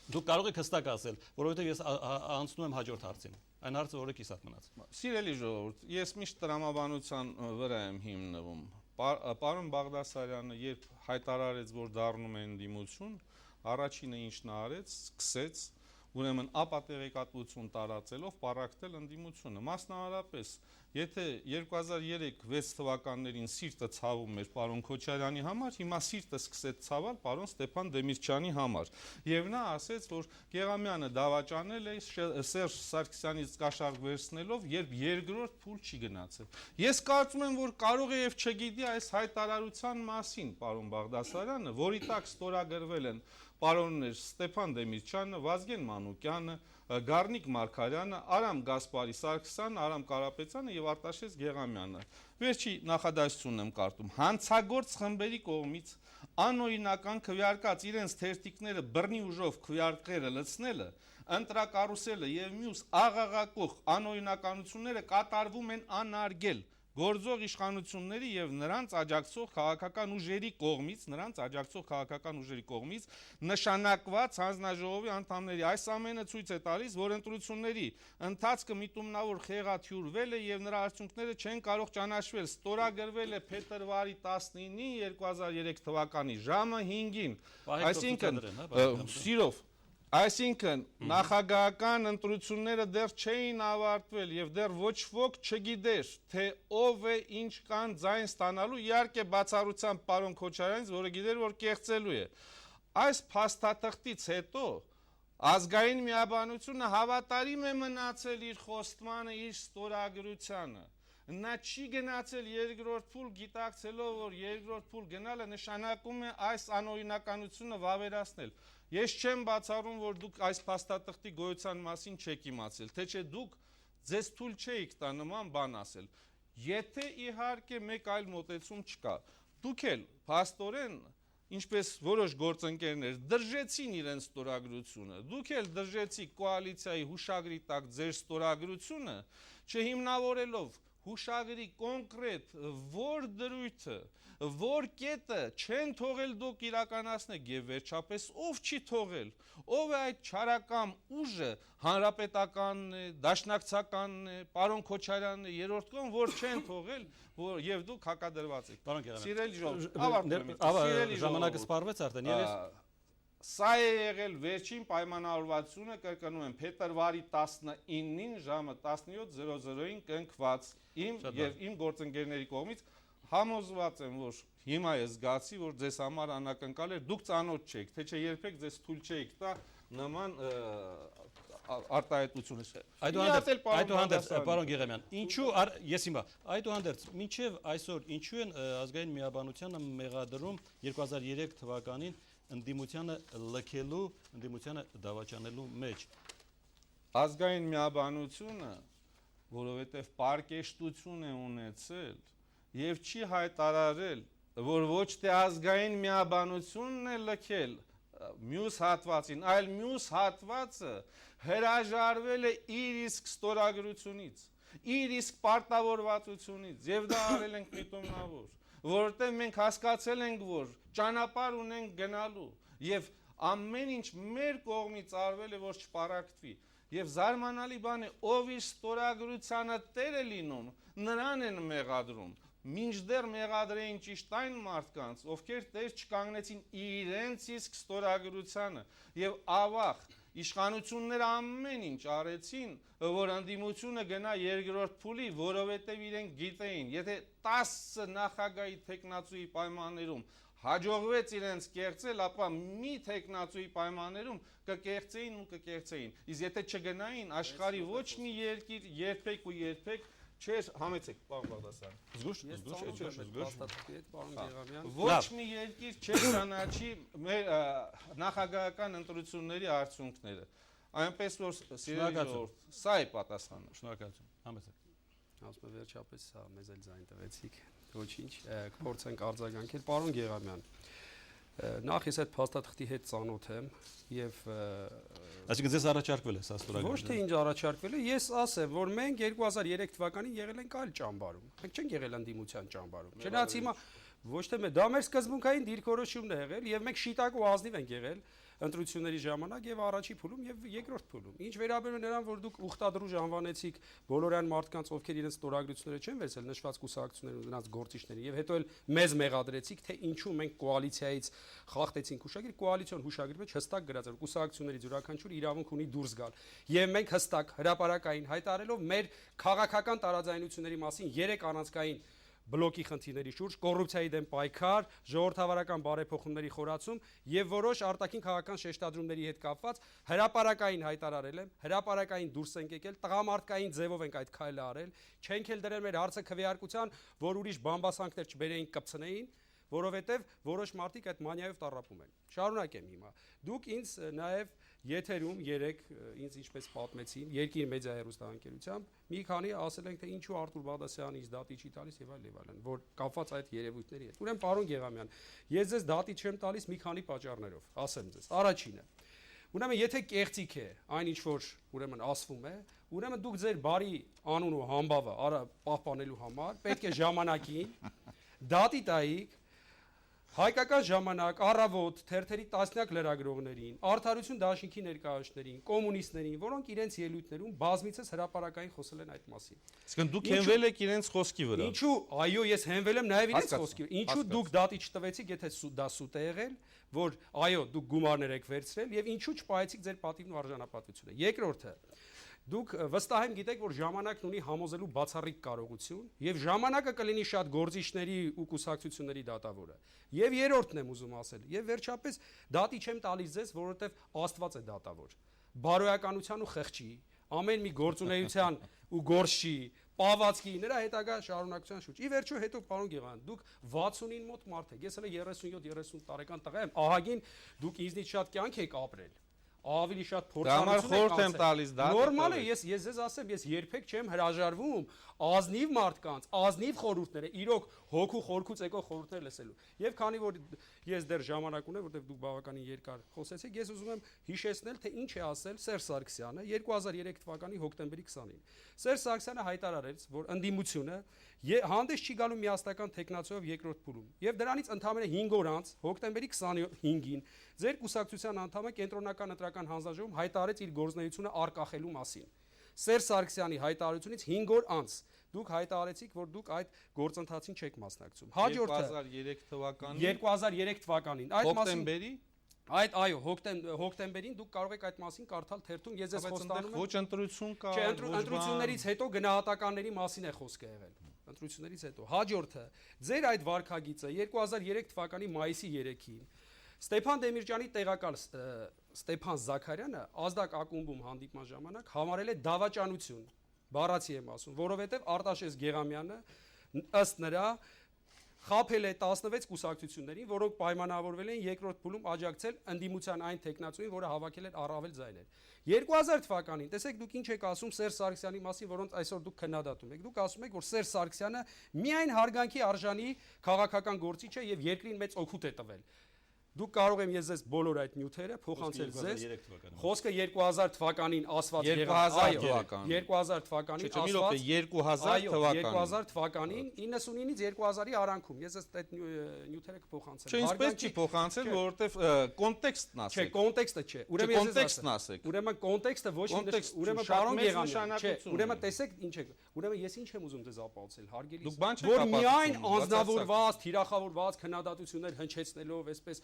S2: Դուք կարող եք հստակ ասել, որովհետև ես անցնում եմ հաջորդ հարցին։ Այն հարցը, որը կիսատ մնաց։
S3: Սիրելի ժողովուրդ, ես միշտ տրամաբանության վրա եմ հիմնվում։ Պարոն Բաղդասարյանը երբ հայտարարեց, որ դառնում է ընդդիմություն, առաջինը ինչ նա արեց, սկսեց ուրեմն ապատեղեկատվություն տարածելով պարակտել ընդդիմությունը։ Մասնավորապես, եթե 2003-6 թվականներին սիրտը ցավում էր պարոն Քոչարյանի համար, հիմա սիրտը սկսեց ցավել պարոն Ստեփան Դեմիրճյանի համար։ Եվ նա ասեց, որ Գեղամյանը դավաճանել է Սերժ Սարգսյանից կաշառք վերցնելով, երբ երկրորդ փուլ չի գնացել։ Ես կարծում եմ, որ կարող է եւ չգիտի այս հայտարարության մասին պարոն Բաղդասարյանը, որի տակ ստորագրվել են պարոններ Ստեփան Դեմիրճյանը, Վազգեն Մանուկյանը, Գառնիկ Մարգարյանը, Արամ Գասպարի Սարգսյանը, Արամ Կարապետյանը եւ Արտաշես Գեղամյանը։ Վերջի նախադասությունն եմ կարդում. հանցագործ խմբերի կողմից անօրինական քվեարկած իրենց թերթիկները բռնի ուժով քվեարկերը լցնելը, ընտրակարուսելը եւ մյուս աղաղակող անօրինականությունները կատարվում են անարգել գործող իշխանությունների եւ նրանց աջակցող քաղաքական ուժերի կողմից նշանակված հանձնաժողովի անդամների։ Այս ամենը ցույց է տալիս, որ ընտրությունների ընթացքը միտումնավոր խեղաթյուրվել է եւ նրա արդյունքները չեն կարող ճանաչվել։ Ստորագրվել է փետրվարի 19-ին 2003 թվականի ժամը 5-ին։ Այսինքն սիրով Այսինքն նախագահական ընտրությունները դեռ չէին ավարտվել եւ դեռ ոչ ոք չգիտեր, թե ով է ինչ կան ձայն ստանալու, իհարկե բացառությամբ պարոն Քոչարյանից, որը գիտեր, որ կեղծելու է։ Այս փաստաթղթից հետո ազգային միաբանությունը հավատարիմ է մնացել իր խոստմանը, իր ստորագրությանը։ Նա չի գնացել երկրորդ փուլ, գիտակցելով, որ երկրորդ փուլ գնալը նշանակում է այս անօրինականությունը վավերացնել։ Ես չեմ բացառում, որ դուք այս փաստաթղթի գոյության մասին չեք իմացել, թե չէ դուք ձեզ թույլ չէիք տա նման բան ասել։ Եթե իհարկե մեկ այլ մոտեցում չկա, դուք էլ փաստորեն, ինչպես որոշ գործընկերներ, դրժեցին իրենց ստորագրությունը, դուք էլ դրժեցիք կոալիցիայի հուշագրի տակ ձեր ստորագրությունը, չհիմնավորելով հուշագրի կոնկրետ որ դրույթը, որ կետը չեն թողել դուք իրականացնեք եւ վերջապես ով չի թողել, ով է այդ չարակամ ուժը, հանրապետականն է, դաշնակցականն է, պարոն Քոչարյանն է, երրորդ կողմ, որ չեն թողել, որ եւ դուք հակադրված եք։
S2: Պարոն Գեղամյան,
S3: սիրելի ժողովուրդ,
S2: ժամանակը սպառվեց արդեն եւ
S3: սա է եղել վերջին պայմանավորվածությունը, կրկնում եմ, փետրվարի 19-ին ժամը 17:00-ին կնքված եւ իմ գործընկերների կողմից համոզված եմ, որ հիմա է զգացի, որ ձեզ համար անակնկալ էր, դուք ծանոթ չեք, թե չէ երբեք ձեզ թույլ չէիք տա նման արտահայտությունը։
S2: Այդուհանդերձ, պարոն Գեղամյան, ինչու ես հիմա, այդուհանդերձ, մինչև այսօր ինչու են ազգային միաբանությանը մեղադրում 2003 թվականին ընդդիմությանը լքելու, ընդդիմությանը դավաճանելու մեջ։
S3: Ազգային միաբանությունը, որովհետև պարկեշտություն է ունեցել եւ չի հայտարարել, որ ոչ թե ազգային միաբանությունն է լքել մյուս հատվածին, այլ մյուս հատվածը հրաժարվել է իր իսկ ստորագրությունից, իր իսկ պարտավորվածությունից եւ դա արել ենք միտումնավոր։ որովհետև մենք հասկացել ենք, որ ճանապարհ ունենք գնալու եւ ամեն ինչ մեր կողմից արվել է, որ չպարակվի։ Եվ զարմանալի բան է, ով իր ստորագրությանը տեր է լինում, նրան են մեղադրում։ Մինչդեռ մեղադրեին ճիշտ այն մարդկանց, ովքեր տեր չկանգնեցին իրենց իսկ ստորագրությանը եւ ավաղ իշխանությունները ամեն ինչ արեցին, որ ընդդիմությունը գնա երկրորդ փուլի, որովհետեւ իրենք գիտեին, եթե 10 նախագահի տեխնացուի պայմաններում հաջողվեց իրենց կեղծել, ապա մի տեխնացուի պայմաններում կկեղծեին ու կկեղծեին։ Իսկ եթե չգնային, աշխարհի ոչ մի երկիր երբեք ու երբեք չէր համեցեք, պարոն Բաղդասարյան։ Զգուշ,
S4: պարոն Գեղամյան։
S3: Ոչ մի երկիր չէր ճանաչի մեր նախագահական ընտրությունների արդյունքները։ Այնպես որ սիրելի ժողովուրդ, սա է պատասխանը։
S2: Շնորհակալություն։ Համեցեք։
S4: Ասում եմ վերջապես հա մեզ էլ ձայն տվեցիք։ Ոչինչ, կփորձենք արձագանքել։ Պարոն Գեղամյան, նախ ես այդ փաստաթղթի հետ ծանոթ եմ եւ
S2: Այսինքն ձեզ առաջարկվել է սա ստորագրել։
S4: Ոչ թե ինչ առաջարկվել է, ես ասեմ, որ մենք 2003 թվականին եղել ենք այլ ճամբարում։ Մենք չենք եղել ընդդիմության ճամբարում։ Չնայած հիմա ոչ թե դա մեր սկզբունքային դիրքորոշումն է եղել եւ մենք շիտակ ու ազնիվ ենք եղել ընտրությունների ժամանակ եւ առաջի փուլում եւ երկրորդ փուլում։ Ինչ վերաբերում է նրան, որ դուք ուխտադրուժ անվանեցիք բոլոր այն մարդկանց, ովքեր իրենց ստորագրությունները չեն վերցել նշված կուսակցությունների ու նրանց գործիչների եւ հետո էլ մեզ մեղադրեցիք, թե ինչու մենք կոալիցիայից խախտեցինք հուշագիր, կոալիցիոն հուշագրի մեջ հստակ գրած էր կուսակցություններից յուրաքանչյուր իրավունք ունի դուրս գալ։ Եվ մենք հստակ հրապարակային հայտարարելով մեր քաղաքական տարաձայնությունների մասին 3 առանցքային բլոկի խնդիրների շուրջ, կոռուպցիայի դեմ պայքար, ժողովրդավարական բարեփոխումների խորացում եւ որոշ արտաքին քաղաքական շեշտադրումների հետ կապված հրապարակային հայտարարել եմ, հրապարակային դուրս ենք եկել, տղամարդկային ձևով ենք այդ քայլը արել, չենք էլ դրել մեր հարցը քվեարկության, որ ուրիշ բամբասանքներ չբերեին կպցնեին, որովհետեւ որոշ մարդիկ այդ մանիայով տառապում են։ Շարունակեմ հիմա։ Դուք ինձ նաեւ եթերում 3 ինձ ինչպես պատմեցին Երկիր մեդիա հեռուստաընկերությամբ մի քանի ասել ենք թե ինչու Արտուր Բաղդասյանը ինձ դատի չի տալիս եւ այլն, որ կապված այդ երևույթների հետ։ Ուրեմն պարոն Գեղամյան, ես ձեզ դատի չեմ տալիս մի քանի պատճառներով, ասեմ ձեզ։ Առաջինը, ուրեմն եթե կեղծիք է այն ինչ որ ուրեմն ասվում է, ուրեմն դուք ձեր բարի անուն ու համբավը պահպանելու համար պետք է ժամանակին դատի տայիք Հայկական ժամանակ, առավոտ, թերթերի տասնյակ լրագրողներին, Արդարություն դաշինքի ներկայացուցիչներին, կոմունիստներին, որոնք իրենց ելույթներում բազմիցս հրապարակային խոսել են այդ մասին։
S3: Իսկ դուք հենվել եք իրենց խոսքի վրա։
S4: Ինչու, այո, ես հենվել եմ նաև իրենց խոսքի վրա։ Ինչու դուք դատի չտվեցիք, եթե դա սուտ է եղել, որ այո, դուք գումարներ եք վերցրել եւ ինչու չպայեցիք ձեր պատիվն ու արժանապատվությունը։ Երկրորդը, դուք վստահ եմ գիտեք, որ ժամանակն ունի համոզելու բացառիկ կարողություն եւ ժամանակը կլինի շատ գործիչների ու կուսակցությունների դատավորը։ Եվ երրորդն եմ ուզում ասել, եւ վերջապես դատի չեմ տալիս ձեզ, որովհետեւ Աստված է դատավոր։ Բարոյականության ու խղճի, ամեն մի գործունեության ու գործի, պահվածքի նրա հետագա շարունակության շուրջ։ Ի վերջո հետո պարոն Գեղամյան, դուք 60-ին մոտ մարդ եք։ Ես հələ 37-30 տարեկան տղա եմ, ահագին դուք ինձնից շատ կյանք եք ապրել։ Ավելի շատ փորձառություն եք անցել։ Նորմալ է, ես ձեզ ասեմ, ես երբեք չեմ հրաժարվում ազնիվ մարդկանց, ազնիվ խորհուրդները, իրոք հոգու խորքուց եկող խորհուրդներ լսելու։ Եվ քանի որ ես դեռ ժամանակ ունեմ, որտեղ դուք բավականին երկար խոսեցիք, ես ուզում եմ հիշեցնել, թե ինչ է ասել Սերժ Սարգսյանը 2003 թվականի հոկտեմբերի 20-ին։ Սերժ Սարգսյանը հայտարարեց, որ ընդդիմությունը հանդես չի գալու միասնական տեխնացիով երկրորդ փուլում։ Եվ դրանից ընդամենը 5 օր անց, հոկտեմբերի 25-ին, ձեր կուսակցության անդամը կենտրոնական ընտրական հանձնաժողովում հայտարարեց իր գործունեությունը արկախելու մասին։ Սերժ Սարգսյանի հայտարարությունից 5 օր անց դուք հայտարարեցիք, որ դուք այդ գործընթացին չեք մասնակցում։ Հաջորդը 2003 թվականին այդ
S3: հոկտեմբերի
S4: այո, հոկտեմբերին դուք կարող եք այդ մասին կարդալ թերթում, ես ձեզ խոստանում եմ։
S3: Ոչ ընտրություն կա,
S4: ընտրություններից հետո գնահատականների մասին է խոսքը եղել։ Ընտրություններից հետո։ Հաջորդը ձեր այդ վարքագիծը 2003 թվականի մայիսի 3-ին Ստեփան Դեմիրճյանի տեղակալ Ստեփան Զաքարյանը ազդակ ակումբում հանդիպման ժամանակ համարել է դավաճանություն, բառացի եմ ասում, որովհետև Արտաշես Գեղամյանը ըստ նրա խաբել է 16 կուսակցություններին, որոնք պայմանավորվել են երկրորդ փուլում աջակցել ընդդիմության այն տեխնացուին, որը հավաքել էր առավել ձայներ։ 2000 թվականին, տեսեք դուք ինչ եք ասում Սերժ Սարգսյանի մասին, որոնց այսօր դուք քննադատում եք։ Դուք ասում եք, որ Սերժ Սարգսյանը միայն հարգանքի արժանի քաղաքական գործիչ է եւ երկրին մեծ օգուտ է տվել։ Դուք կարող եմ ես ձեզ բոլոր այդ նյութերը փոխանցել ձեզ։ Խոսքը 2000 թվականին ասված եղավ, այո, 2000 թվականին ասված 2000 թվականին 99-ից 2000-ի արանքում։ Ես այդ նյութերը կփոխանցեմ։
S3: Չէ, ինչպես չի փոխանցել, որովհետև կոնտեքստն ասեք։
S4: Չէ, կոնտեքստը չէ։
S3: Կոնտեքստն ասեք։
S4: Ուրեմն կոնտեքստը ոչ մի ուրեմն պարոն Գեղամյան, չէ, ուրեմն տեսեք ինչ է։ Ուրեմն ես ինչ եմ ուզում ձեզ ապացուցել, հարգելի։ Որ միայն անձնավորված, թիրախավորված քննադատություններ հնչեցնելով, այսպես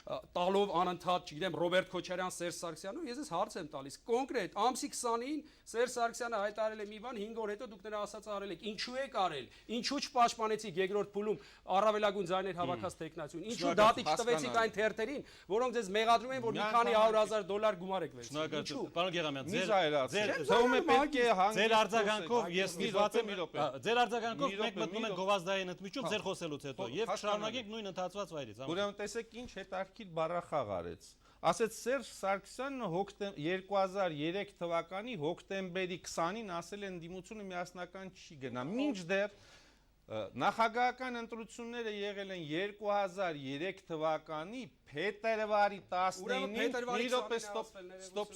S4: տալով անընդհատ, չգիտեմ, Ռոբերտ Քոչարյան, Սերժ Սարգսյանով, ես ես հարց եմ տալիս։ Կոնկրետ, ամսի 20-ին Սերժ Սարգսյանը հայտարարել է մի բան, 5 օր հետո դուք նրա ասածը արել եք։ Ինչու եք արել։ Ինչու չպաշտպանեցիք երկրորդ փուլում առավելագույն ձայներ հավաքած տեխնացիություն։ Ինչու դատի չտվեցիք այն թերթերին, որոնք ձեզ մեղադրում են, որ մի քանի $100,000 գումար եք վերցրել։ Ինչու։
S2: Պարոն Գեղամյան,
S3: ձեր
S2: արձագանքով ես ստիպված եմ ձեր արձագանքով մենք մտնում ենք գովազդային ընդմիջում ձեր խոսելուց հետո եւ շարունակենք նույն ընդհատված վայրից։
S3: Ուրեմն տեսեք ինչ հետարքիր բառախաղ արեց։ Ասեց Սերժ Սարգսյանը 2003 թվականի հոկտեմբերի 20-ին ասել են դիմությունը միասնական չի գնա։ Մինչդեռ նախագահական ընտրությունները եղել են 2003 թվականի փետրվարի 19-ին։ Ստոպ։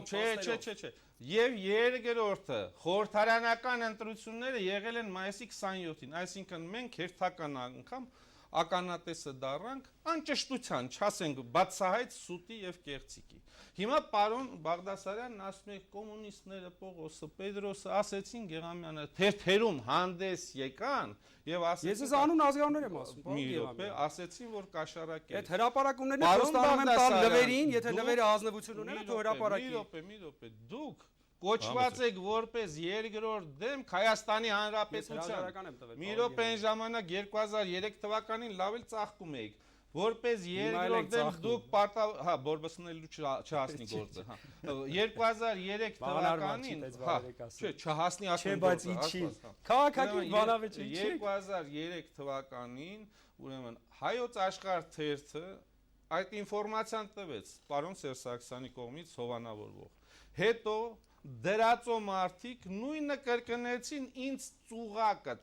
S3: Չէ։ Եվ երկրորդը խորհրդարանական ընտրությունները եղել են մայիսի 27-ին, այսինքն մենք հերթական անգամ ականատեսը դառանք անճշտության, չասենք բացահայտ սուտի եւ կեղծիկի։ Հիմա պարոն Բաղդասարյանն ասում է կոմունիստները Պողոսը, Պետրոսը ասեցին Գեղամյանը թերթերում հանդես եկան եւ ասեցին։
S4: Ես անուն ազգանուններ եմ ասում,
S3: պարոն Գեղամյան։ Ասեցին որ կաշառակ է։
S4: Այդ հրապարակումներն խոստանում եմ տալ լվերին, եթե լվերը ազնվություն ունենա, թող հրապարակի։
S3: Մի րոպե, դուք կոչված եք որպես երկրորդ դեմք Հայաստանի Հանրապետության։ Մի րոպե այն ժամանակ 2003 թվականին լավ էլ ծաղկում էիք։ Որպես երկրորդ դեմք դուք բորբսնելու չհասնի գործը, 2003 թվականին, չհասնի ասում
S4: բայց ինչի։ Քաղաքակիրթ բանավեճ ինչի։
S3: 2003 թվականին, ուրեմն Հայոց Աշխարհ թերթը այդ ինֆորմացիան տվեց պարոն Սերժ Սարգսյանի կողմից հովանավորվող։ Հետո դրածո մարդիկ նույնը կրկնեցին ինձ ծուղակը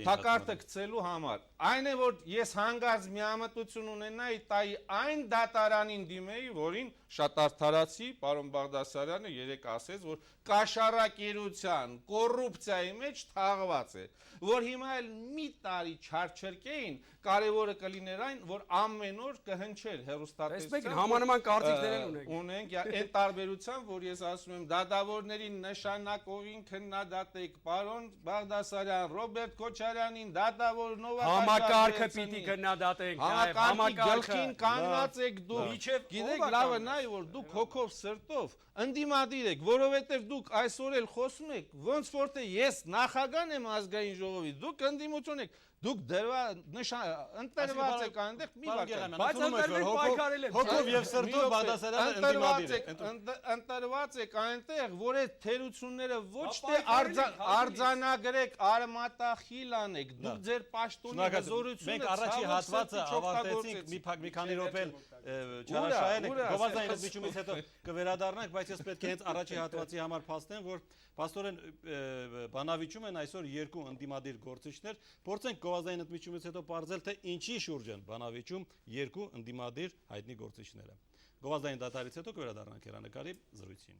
S3: թակարտը գցելու համար։ Այն է որ ես հանգած միամտություն ունենայի տայի այն դատարանին դիմեի, որին շատ արդարացի պարոն Բաղդասարյանը երեք ասեց, որ կաշառակերության, կոռուպցիայի մեջ թաղված է, որ հիմա էլ մի տարի չարչրկեին, կարևորը կլիներ այն, որ ամեն օր կհնչեր հեռուստատեսության։
S4: Համանման կարծիքներ
S3: ունենք, այն տարբերությամբ, որ ես ասում եմ, դատավորներին նշանակողին քննադատեք, պարոն Բաղդասարյան, Ռոբերտ Քոչարյանին դատավոր
S4: համակարգը պիտի քննադատենք,
S3: համակարգի գլխին կանգնած եք դուք։ Գիտեք լավը նա է, որ դուք հոգով սրտով ընդդիմադիր եք, որովհետև դուք այսօր էլ խոսում եք, ոնց որ թե ես նախագահն եմ ազգային ժողովի, դուք ընդդիմություն եք, դուք ընտրված եք այնտեղ մի բան,
S4: բայց պայքարել եք,
S2: հոգով եւ սրտով Բաղդասարյանը ընդդիմադիր է։
S3: Ընտրված եք այնտեղ, որ այդ թերությունները ոչ թե արձանագրեք, արմատախիլ անեք, դուք ձեր պաշտոնի հզորությունը
S2: մենք առաջի հատվածը ավարտեցինք, մի քանի րոպե չարաշահել եք, գովազդային ընդմիջումից հետո կվերադառնանք, բայց ես պետք է հենց առաջի հատվածի համար փաստեմ, որ փաստորեն բանավիճում են այսօր երկու ընդդիմադիր գործիչներ, փորձենք գովազդային ընդմիջումից հետո պարզել, թե ինչի շուրջ են բանավիճում երկու ընդդիմադիր հայտնի գործիչները։ Գովազդային դատարանից հետո կվերադառնանք հեռանկարի զրույցին։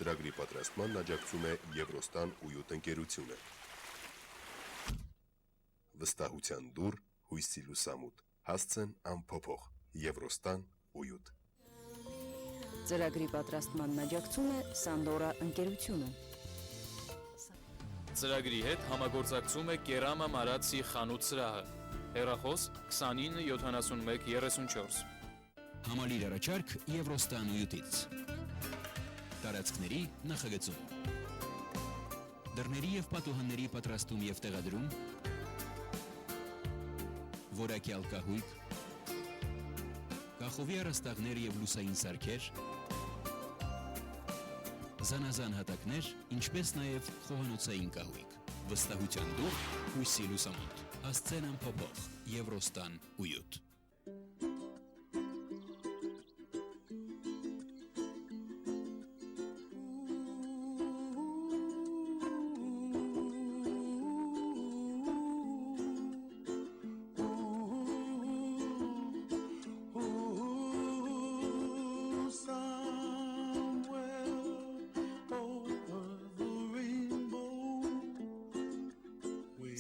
S1: Ծրագրի պատրաստման աջակցում է Եվրոստան ույուտ ընկերությունը։ Վստահության դուռ, հույսի լուսամուտ, հասցեն անփոփոխ, Եվրոստան ույուտ։
S5: Ծրագրի պատրաստման աջակցում է Սանդորա ընկերությունը։
S6: Ծրագրի հետ համագործակցում է Կերամա Մարացի խանութ սրահը։ Հեռախոս 29 71 34։
S7: Համալիր առաջարկ Եվրոստան ույուտից։ Տարածքների նախագծում։ Դռների և պատուհանների պատրաստում և տեղադրում։ Որակյալ կահույք։ Կախովի առաստաղներ և լուսային սարքեր, զանազան հատակներ, ինչպես նաև խոհանոցային կահույք, վստահության դուռ, հույսի լուսամուտ, հասցեն անփոփոխ, Եվրոստան ույուտ։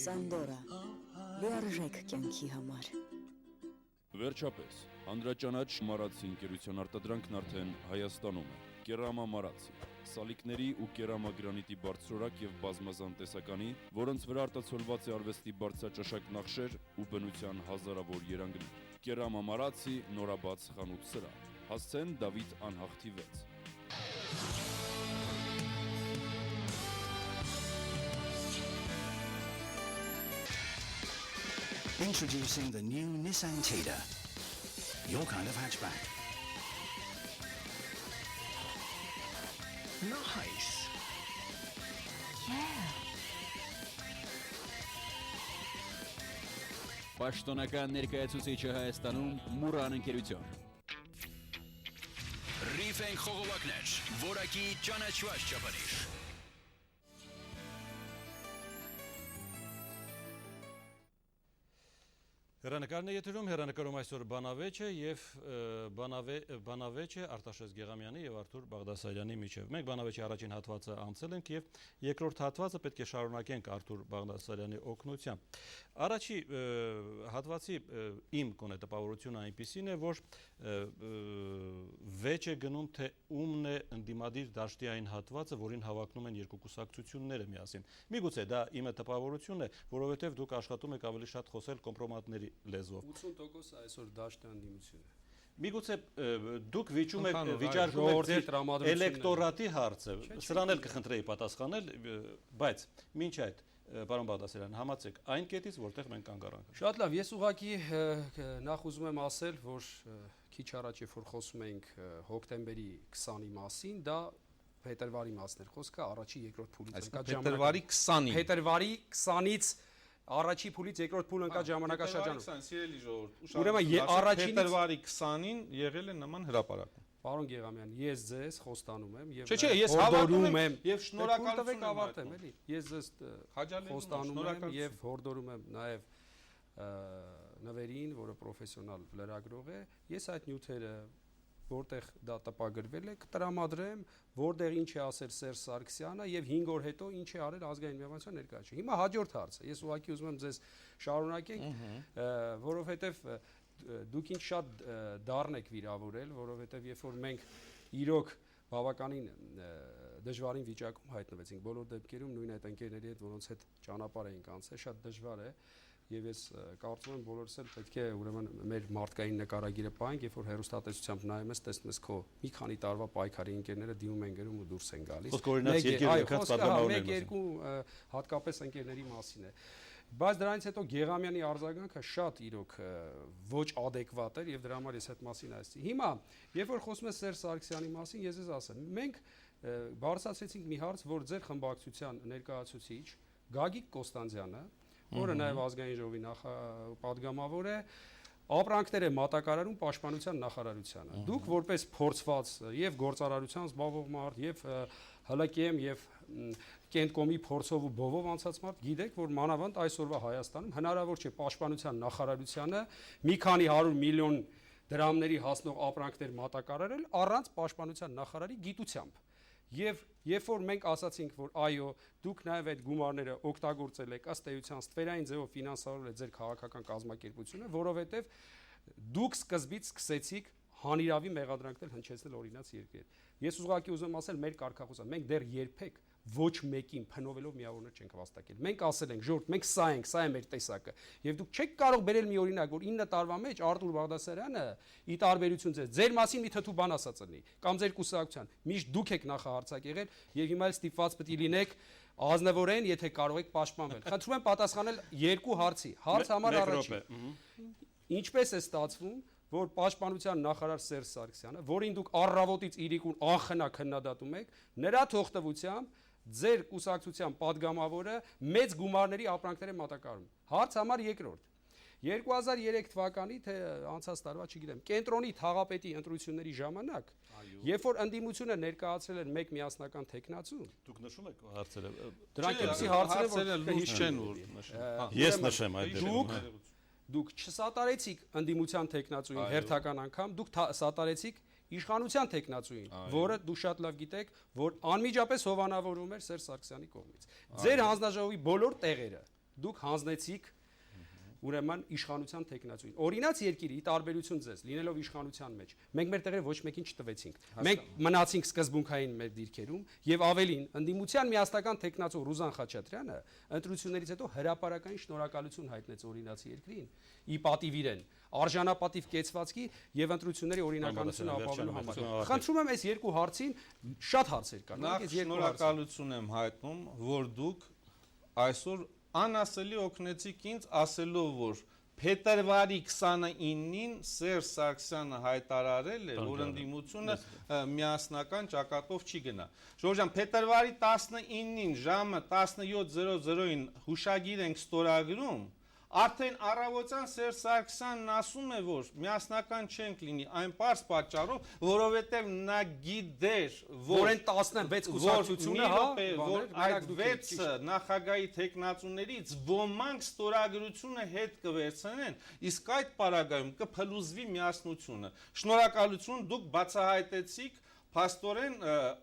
S5: Սանդորա, լիարժեք կյանքի համար։
S8: Վերջապես, անդրաճանաչ մարացի ընկերության արտադրանքն արդեն Հայաստանում է։ Կերամա մարացի, սալիկների ու կերամագրանիտի բարձրորակ եւ բազմազան տեսականի, որոնց վրա արտացոլված է արվեստի բարձրաճաշակ նախշեր ու բնության հազարավոր երանգներ։ Կերամա մարացի նորաբաց խանութ սրահ։ Հասցեն Դավիթ Անհախտի 6։
S9: Introducing the new Nissan Tiida, your kind of hatchback. Nice.
S7: Պաշտոնական ներկայացուցիչը Հայաստանում Մուրան ընկերություն։ Ռիֆենք խողովակներ, որակի ճանաչված չափանիշ։
S2: Հեռանկարն է եթերում, հեռանկարում այսօր բանավեճ է և բանավեճ է Արտաշես Գեղամյանի և Արթուր Բաղդասարյանի միջև։ Մենք բանավեճի առաջին հատվածը անցել ենք և երկրորդ հատվածը պետք է շարունակենք Արթուր Բաղդասարյանի օգնությամբ։ Առաջի հատվածի իմ կոնե տպավորությունը այնպիսին է, որ վեճ է գնում, թե ումն է ընդդիմադիր դաշտի այն հատվածը, որին հավակնում են երկու կուսակցությունները միասին։ Միգուցե դա իմը տպավորություն է, որովհետև դուք աշխատում եք ավելի շատ խոսել կոմպրոմատների լեզվով։
S4: 80% այսօր դաշտի ընդդիմություն է։
S2: Միգուցե դուք վիճարկում եք ձեր էլեկտորատի հարցը, սրան էլ կխնդրեի պատասխանել, բայց մինչ այդ Պարոն Բաղդասարյան, համացեք այն կետից, որտեղ մենք կանգ առանք։
S4: Շատ լավ, ես ուղղակի նախ ուզում եմ ասել, որ քիչ առաջ երբ որ խոսում էինք հոկտեմբերի 20-ի մասին, դա փետրվարի մասն էր խոսքը, առաջի երկրորդ փուլից ընկած
S3: փետրվարի 20-ին։
S4: Փետրվարի 20-ից առաջի փուլից երկրորդ փուլ ընկած ժամանակաշրջանում։
S3: Սիրելի ժողովուրդ,
S4: Ուրեմն առաջին
S3: փետրվարի 20-ին եղել է նման հրապարակ։
S4: Պարոն Գեղամյան, ես ձեզ խոստանում եմ եւ
S3: Չէ, ես հավատում եմ եւ շնորհակալություն
S4: ավարտեմ, էլի։ Ես ձեզ խոստանում եմ եւ հորդորում եմ նաեւ նվերին, որը պրոֆեսիոնալ լրագրող է, ես այդ նյութերը որտեղ դա տպագրվել է, կտրամադրեմ, որտեղ ինչ է ասել Սերժ Սարգսյանը եւ 5 օր հետո ինչ է արել ազգային միաբանության ներկայացուցիչը։ Հիմա հաջորդ հարցը, ես ուղղակի ուզում եմ ձեզ շարունակենք, որովհետեւ դուք ինչ շատ դառն եք վիրավորել, որովհետև երբ որ մենք իրոք բավականին դժվարին վիճակում հայտնվեցինք բոլոր դեպքերում, նույն այդ ընկերների հետ, որոնց հետ ճանապարհ էինք անցել, շատ դժվար է եւ ես կարծում եմ բոլորս էլ պետք է ուրեմն մեր մարդկային նկարագիրը պահենք, երբ որ հերոստատեսությամբ նայում ես, տեսնում ես քո մի քանի տարվա պայքարի ընկերները դիմում են գրում ու դուրս են գալիս։ Մեկ երկու հատկապես ընկերների մասին է։ Բայց դրանից հետո Գեղամյանի արձագանքը շատ իրոք ոչ adekvat էր եւ դրա համար ես այդ մասին ասեցի։ Հիմա, երբ որ խոսում ես Սերժ Սարգսյանի մասին, ես ասեմ, մենք բարձրացրեցինք մի հարց, որ ձեր խմբակցության ներկայացուցիչ Գագիկ Կոստանդյանը, որը նաեւ ազգային ժողովի պատգամավոր է, ապրանքներ է մատակարարում պաշտպանության նախարարությանը։ Դուք որպես փորձված եւ գործարարության զբաղվող մարդ եւ ՀԼԿ-մ եւ Կենտկոմի փորձով ու բովով անցած մարդ գիտեք, որ մանավանդ այսօրվա Հայաստանում հնարավոր չէ պաշտպանության նախարարությանը մի քանի 100 միլիոն դրամների հասնող ապրանքներ մատակարարել առանց պաշտպանության նախարարի գիտությամբ։ Եվ երբ որ մենք ասացինք, որ այո, դուք նաև այդ գումարները օգտագործել եք ըստ էության ստվերային ձևով ֆինանսավորել եք ձեր քաղաքական կազմակերպությունը, որովհետև դուք սկզբից սկսեցիք հանիրավի մեղադրանքներ հնչեցնել օրինաց երկրի հետ։ Ես ուղղակի ուզում ասել մեր կարգախոսը, մենք դեռ երբեք ոչ մեկին փնովելով միավորներ չենք վաստակել։ Մենք ասել ենք, ժողովուրդ, մենք սա ենք, սա է մեր տեսակը։ Եվ դուք չեք կարող բերել մի օրինակ, որ 9 տարվա մեջ Արթուր Բաղդասարյանը ի տարբերություն ձեր մասին մի թթու բան ասած լինի, կամ ձեր կուսակցության, միշտ դուք եք նախահարցակ եղել եւ հիմա էլ ստիպված պետք է լինեք ազնվորեն, եթե կարող եք պաշտպանվել։ Խնդրում եմ պատասխանել երկու հարցի։ Հարց համար առաջին։ Ինչպես է ստացվում, որ պաշտպանության նախարար Սերժ Սարգսյանը, որին դուք առավոտից իրիկուն անխնա քննադատում եք, նրա թողտվությամբ ձեր կուսակցության падգամավորը մեծ գումարների ապրանքներ է մատակարարում։ Հարց համար երկրորդ։ 2003 թվականի թե անցած տարվա, չգիտեմ, կենտրոնի թաղապետի ընտրությունների ժամանակ, երբ որ ընդդիմությունը ներկայացրել էր մեկ միասնական տեխնացու,
S2: դուք նշում եք հարցերը։
S4: Դրանք էսի հարցերը
S3: լուրջ չեն որ նշեն։
S2: Ես նշեմ այդ
S4: դուք չսատարեցիք ընդդիմության տեխնացուին հերթական անգամ, դուք սատարեցիք իշխանության տեխնացուին, որը դու շատ լավ գիտեք, որ անմիջապես հովանավորվում էր Սերժ Սարգսյանի կողմից։ Ձեր հանձնաժողովի բոլոր տեղերը դուք հանձնեցիք ուրեմն իշխանության տեխնացուին։ Օրինաց երկիրը՝ ի տարբերություն ձեզ, լինելով իշխանության մեջ, մենք մեր տեղերը ոչ մեկին չտվեցինք։ Մենք մնացինք սկզբունքային մեր դիրքերում եւ ավելին, ընդդիմության միասնական տեխնացու Ռուզան Խաչատրյանը ընտրություններից հետո հրապարակային շնորհակալություն հայտնեց օրինացի երկրին՝ ի պատիվ իրեն, արժանապատիվ կեցվածքի եւ ընտրությունների օրինականությունը ապահովելու համար։ Խնդրում եմ այս երկու հարցին շատ հարցեր կան։
S3: Նախ շնորհակալություն եմ հայտնում, որ դուք այսօր անասելի օգնեցիք ինձ ասելով, որ փետրվարի 29-ին Սերժ Սարգսյանը հայտարարել է, որ ընդդիմությունը միասնական ճակատով չի գնա։ Ժորժան, փետրվարի 19-ին ժամը 17:00-ին հուշագիր ենք ստորագրում, արդեն առավոտյան Սերժ Սարգսյանն ասում է, որ միասնական չենք լինի այն պարզ պատճառով, որովհետև նա գիտեր, որ
S4: այն 16 կուսակցությունը,
S3: որ այդ 6 նախագահի տեխնացուներից ոմանք ստորագրությունը հետ կվերցնեն, իսկ այդ պարագայում կփլուզվի միասնությունը։ Շնորհակալություն, դուք բացահայտեցիք փաստորեն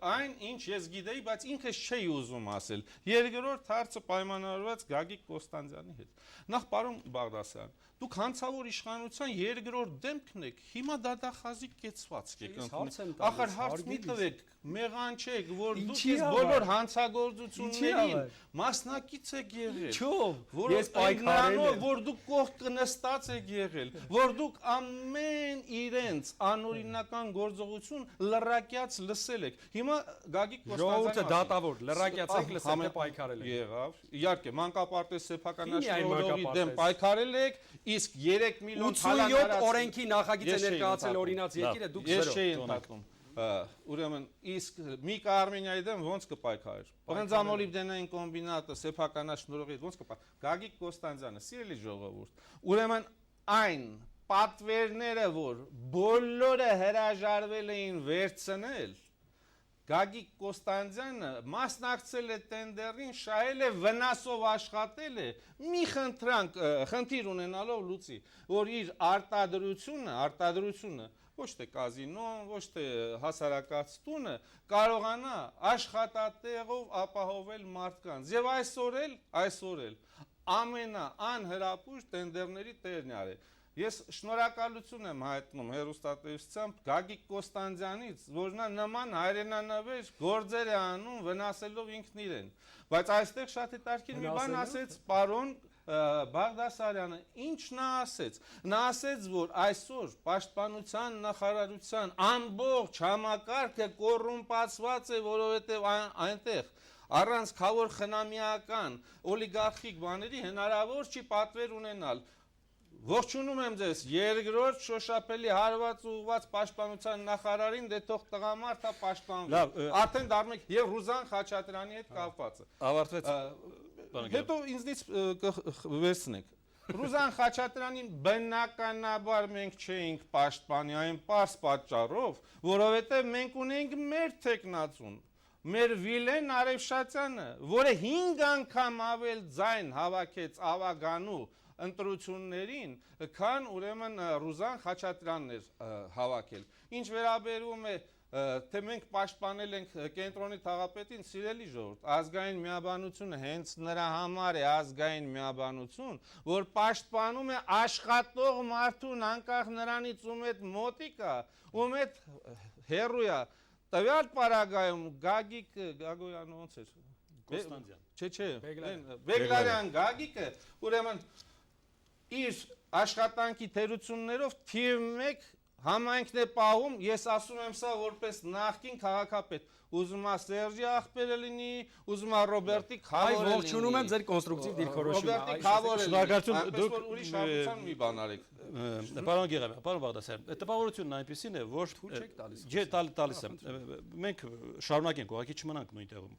S3: այն, ինչ ես գիտեի, բայց ինքս չէի ուզում ասել։ Երկրորդ հարցը պայմանավորված Գագիկ Կոստանդյանի հետ։ Նախ պարոն Բաղդասարյան, դուք հանցավոր իշխանության երկրորդ դեմքն եք, հիմա դատախազի կեցվածք եք ընդունում։ Ախր հարց մի տվեք, մեղանչեք, որ դուք ես բոլոր հանցագործություններին մասնակից եք եղել։ Ես պայքարել եմ, որ դուք կողք նստած եք եղել, որ դուք ամեն իրենց անօրինական գործողություն լրակյաց լսել եք։ Հիմա Գագիկ
S4: Ժողովուրդը դատավոր, լրակյաց եք լսել, թե պայքարել եք։
S3: Եղավ, իհարկե, մանկապարտեզ սեփականաշնորհողի դեմ պայքարել եք, իսկ 3 միլիոն
S4: 87 օրենքի նախագիծ է ներկայացել օրինաց երկիրը, դուք 0։
S3: Ես չէի ընդհատում։ Ուրեմն իսկ Միկա Արմենիայի դեմ ոնց կպայքարեր։ Պղնձամոլիբդենային կոմբինատը սեփականաշնորհողի ոնց կպայքարեր։ Գագիկ Կոստանդյանը, սիրելի ժողովուրդ, ուրեմն այն պատվերները, որ բոլորը հրաժարվել էին վերցնել, Գագիկ Կոստանդյանը մասնակցել է տենդերին, շահել է, վնասով աշխատել է, մի խնդիր ունենալով լուծի, որ իր արտադրությունը ոչ թե կազինոն, ոչ թե հասարակած տունը կարողանա աշխատատեղով ապահովել մարդկանց։ Եվ այսօր էլ ամենաանհրապույր տենդերների տերնյար է։ Ես շնորհակալություն եմ հայտնում հեռուստատեսությամբ Գագիկ Կոստանդյանից, որ նա նման հայրենանվեր գործեր է անում վնասելով ինքն իրեն։ Բայց այստեղ շատ հետաքրքիր մի բան ասեց պարոն Բաղդասարյանը, ինչ նա ասեց։ Նա ասեց, որ այսօր պաշտպանության նախարարության ամբողջ համակարգը կոռումպացված է, որովհետև այնտեղ առանց քավոր խնամիական օլիգարխիկ բաների հնարավոր չի պատվեր ունենալ։ Ողջունում եմ ձեզ, երկրորդ շոշափելի հարված ուղված պաշտպանության նախարարին, դե թող տղամարդա պաշտպանվի։ Արդեն դառնում եք եւ Ռուզան Խաչատրյանի հետ կապվածը։
S2: Ավարտվեց։
S3: Հետո ինձնից վերցնեք։ Ռուզան Խաչատրյանին բնականաբար մենք չէինք պաշտպանի այն պարզ պատճառով, որովհետեւ մենք ունենք մեր տեխնացուն, մեր Վիլեն Արևշատյանը, որը 5 անգամ ավել ձայն հավաքեց ավագանու ընտրություններին, քան ուրեմն Ռուզան Խաչատրյանն էր հավաքել։ Ինչ վերաբերում է, թե մենք պաշտպանել ենք կենտրոնի թաղապետին, սիրելի ժողովուրդ, ազգային միաբանությունը հենց նրա համար է ազգային միաբանություն, որ պաշտպանում է աշխատող մարդուն, անկախ նրանից ում հետ մոտիկ է, ում հետ հեռու է։ Տվյալ պարագայում Գագիկ Գագոյանը ոնց էր։
S2: Կոստանդյան։
S3: Չէ, Բեգլարյան Գագիկը, ուրեմն իր աշխատանքի թերություններով թիվ 1 համայնքն է պահում, ես ասում եմ սա որպես նախկին քաղաքապետ, ուզում է Սերժի ախպերը լինի, ուզում է Ռոբերտի Քավորը լինի։
S4: Ողջունում եմ ձեր կոնստրուկտիվ դիրքորոշումը։
S3: Ռոբերտի Քավորը լինի, դուք ուրիշ հարցության մի բան արեք։
S2: Պարոն Գեղամյան, պարոն Բաղդասարյան, տպավորությունն այնպեսին է, որ տալիս եմ, մենք շարունակենք, ուղղակի չմնանք նույն տեղում։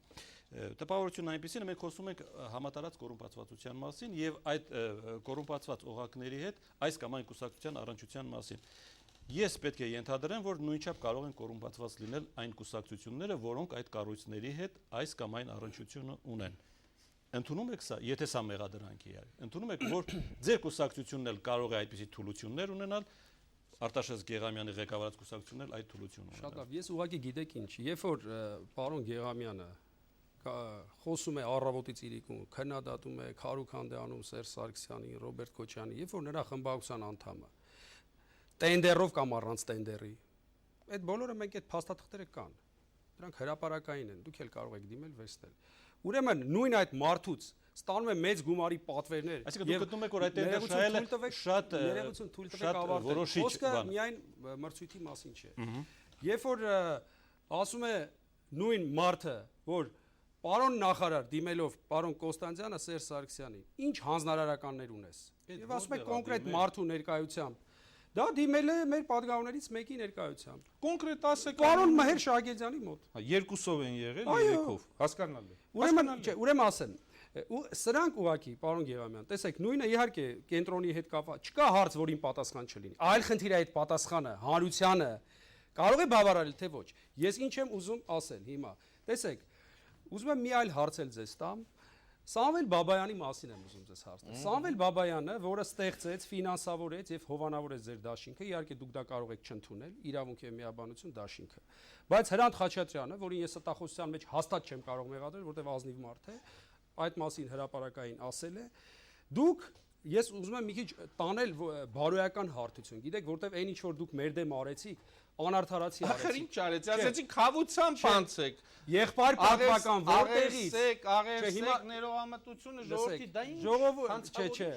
S2: Տպավորությունն այնպեսին է, մենք խոսում ենք համատարած կոռումպացվածության մասին եւ այդ կոռումպացված օղակների հետ այս կամ այն կուսակցության առնչության մասին։ Ես պետք է ենթադրեմ, որ նույնչափ կարող են կոռումպացված լինել այն կուսակցությունները, որոնք այդ կառույցների հետ այս կամ այն առնչությունը ունեն։ Ընդունում եք սա, եթե սա մեղադրանքի է, ընդունում եք, որ ձեր կուսակցությունն էլ կարող է այդպիսի թուլություններ ունենալ, Արտաշես Գեղամյանի ղեկավարած կուսակցությունն էլ այդ թուլությունը ունենալ։
S4: Շատ լավ, ես ուղղակի գիտեք ինչ, երբ որ պարոն Գեղամյանը խոսում է առավոտից իրիկուն, քննադատում է Քարուք Հանդեանում Սերժ Սարգսյանին, Ռոբերտ Քոչյանին, երբ որ նրա խմբակցության անդամը տենդերով կամ առանց տենդերի, այդ բոլորը մենք այդ փաստաթղթերը կան։ Դրանք հրապարակային են, դուք էլ կարող եք դիմել վերցնել։ Ուրեմն նույն այդ մարդուց ստանում է մեծ գումարի պատվերներ։
S2: Այսինքն դուք գտնում եք, որ այդ տենդերը շատ
S4: ներողություն թույլ տվեք ավարտել։ Խոսքը միայն մրցույթի մասին չէ։ Երբ որ ասում է նույն մարդը, որ պարոն նախարար դիմելով պարոն Կոստանդյանը Սերժ Սարգսյանին, ինչ հանձնարարականներ ունես։ Եվ ասում է կոնկրետ մարդու ներկայությամբ։ Դա դիմել է մեր падգամներից մեկի ներկայությամբ։
S3: Կոնկրետ ասեք
S4: Պարոն Մհեր Շահագերյանի մոտ։
S3: Երկուսով են եղել, երեքով։ Հասկանալ է։
S4: Ուրեմն ասեմ, սրանք ուղակի, պարոն Գեղամյան, տեսեք, նույնը իհարկե կենտրոնի հետ կապված, չկա հարց, որին պատասխան չլինի։ Այլ խնդիր է այդ պատասխանը, հանրությանը կարող է բավարարել, թե ոչ։ Ես ինչ եմ ուզում ասել հիմա։ Տեսեք, ուզում եմ մի այլ հարց էլ ձեզ տամ։ Սամվել Բաբայանի մասին եմ ուզում ձեզ հարցնել։ Սամվել Բաբայանը, որը ստեղծեց, ֆինանսավորեց եւ հովանավորեց ձեր դաշինքը, իհարկե դուք դա կարող եք չընդունել, իրավունք եւ միաբանություն դաշինքը։ Բայց Հրանտ Խաչատրյանը, որին ես ստախոսության մեջ հաստատ չեմ կարող մեղադրել, որտեղ ազնիվ մարդ է, այդ մասին հրապարակային ասել է, դուք ես ուզում եմ մի քիչ տանել բարոյական հարթություն։ Գիտեք, որտեղ այն ինչ որ դուք մեր դեմ արեցիք, անարդարացի արեցիք։
S3: Ախր ինչ արեցի, ասեցի խավությամբ անցեք։
S4: Եղբայր պատմական որտեղից
S3: աղերսեք ներողամտությունը ժողովրդի դա ինչ
S4: ժողովուրդ չէ,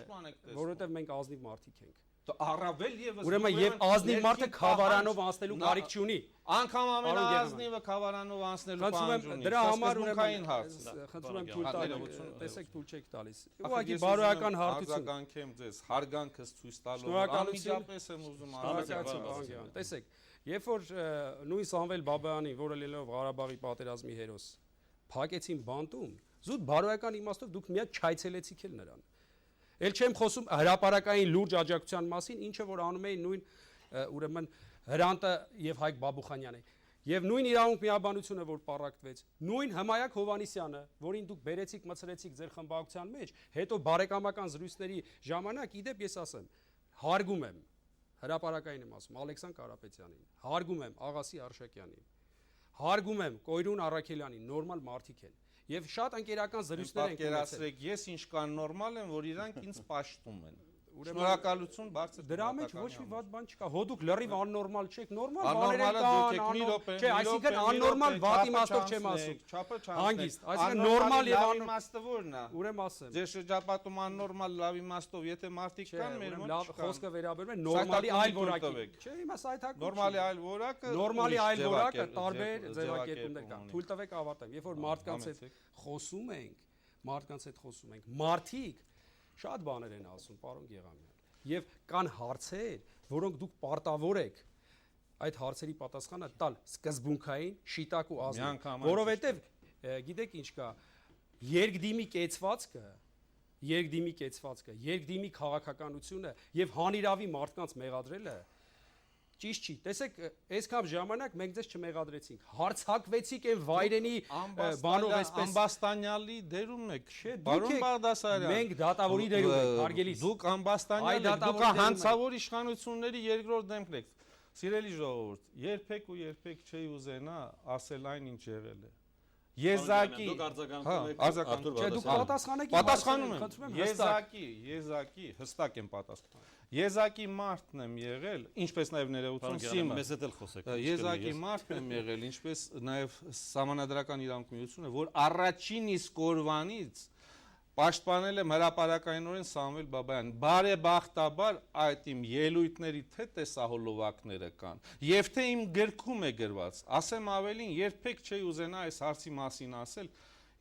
S4: որովհետև մենք ազնիվ մարդիկ ենք։
S3: Առավել եւս
S4: Ուրեմն եւ ազնիվ մարդը խավարանով անցնելու կարիք չունի։
S3: Անգամ ամենազնիվը խավարանով անցնելու բան չունի։
S4: Դրա համար
S3: ուրեմն հարց է։
S4: Խնդրում եմ թույլ տալու, տեսեք թույլ չեք տալիս։ Ուղղակի բարոյական հարթություն։
S3: Արձագանքեմ ձեզ, հարգանքս ցույց տալով։ Անմիջապես եմ ուզում
S4: արել։ Տեսեք, երբ որ նույն Սամվել Բաբայանին, որը լինելով Ղարաբաղի պատերազմի հերոս, փակեցին բանտում, զուտ բարոյական իմաստով դուք միակ չայցելեցիք էլ նրան։ Էլ չեմ խոսում հրապարակային լուրջ աջակցության մասին, ինչը որ անում էին նույն ուրեմն Հրանտը եւ Հայկ Բաբուխանյանը։ Եվ նույն իրավունք միաբանությունը, որ պառակտվեց, նույն Հմայակ Հովանիսյանը, որին դուք բերեցիք, մցրեցիք ձեր խմբակցության մեջ, հետո բարեկամական զրույցների ժամանակ, իդեպ ես ասեմ, հարգում եմ, հրապարակային եմ ասում, Ալեքսան Կարապետյանին, հարգում եմ Աղասի Արշակյանին, հարգում եմ Կոյրուն Առաքելյանին, նորմալ մարդիկ են։ Եվ շատ ընկերական զրույցներ են
S3: կերացրեք, ես ինչքան նորմալ եմ, որ իրանք ինձ պաշտում են։ Շնորհակալություն բարձր։
S4: Դրա մեջ ոչ մի վատ բան չկա։ Հոդուք լրիվ աննորմալ չեք, նորմալ բաներ կան։ Չէ, այսինքն աննորմալ վատ իմաստով չեմ ասում։ Հանգիստ, այսինքն նորմալ եւ
S3: իմաստը ո՞րն է։
S4: Ուրեմն ասեմ։
S3: Ձեր շրջապատում աննորմալ լավ իմաստով, եթե մարդիկ կան, մեր մոտ
S4: լավ խոսքը վերաբերում է նորմալի այլ որակի։ Չէ, հիմա սայթակում։
S3: Նորմալի այլ որակը։
S4: Նորմալի այլ որակը տարբեր ձևակերպումներ կան։ Թույլ տվեք ավարտեմ։ Երբ որ մարդկանց հետ խոսում ենք, մարդիկ շատ բաներ են ասում, պարոն Գեղամյան, եւ կան հարցեր, որոնք դուք պարտավոր եք այդ հարցերի պատասխանը տալ սկզբունքային, շիտակ ու ազնիվ, որովհետեւ գիտեք ինչ կա, երկդիմի կեցվածքը, երկդիմի քաղաքականությունը եւ հանիրավի մարդկանց մեղադրելը ճիշտ չի։ Տեսեք, այսքան ժամանակ մենք ձեզ չմեղադրեցինք։ Հարցակվեցիք այն վայրենի բանով այսպես
S3: ամբաստանյալի դերում եք։ Բարոն Բաղդասարյան,
S4: մենք դատավորի դերում ենք, հարգելիս։
S3: Դուք ամբաստանյալ եք, դուք հանցավոր իշխանությունների երկրորդ դեմքն եք։ Սիրելի ժողովուրդ, երբեք չի ուզենա ասել այն, ինչ եղել է։ Եզակի,
S2: դուք արձագանքում եք,
S4: դուք պատասխանեք,
S3: պատասխանում եմ, եզակի, հստակ եմ պատասխանում։ Եզակի մարդն եմ եղել, ինչպես նաև ներողություն սիմը։
S2: Մեզ հետ էլ խոսեք։
S3: Եզակի մարդն եմ եղել, ինչպես նաև Սահմանադրական իրավունք միությունը, որ առաջին իսկ օրվանից պաշտպանել եմ հրապարակայինորեն Սամվել Բաբայանին։ Բարեբախտաբար այդ իմ ելույթների թե տեսահոլովակները կան, եւ թե իմ գրքում է գրված։ Ասեմ ավելին, երբեք չի ուզենա այս հարցի մասին ասել։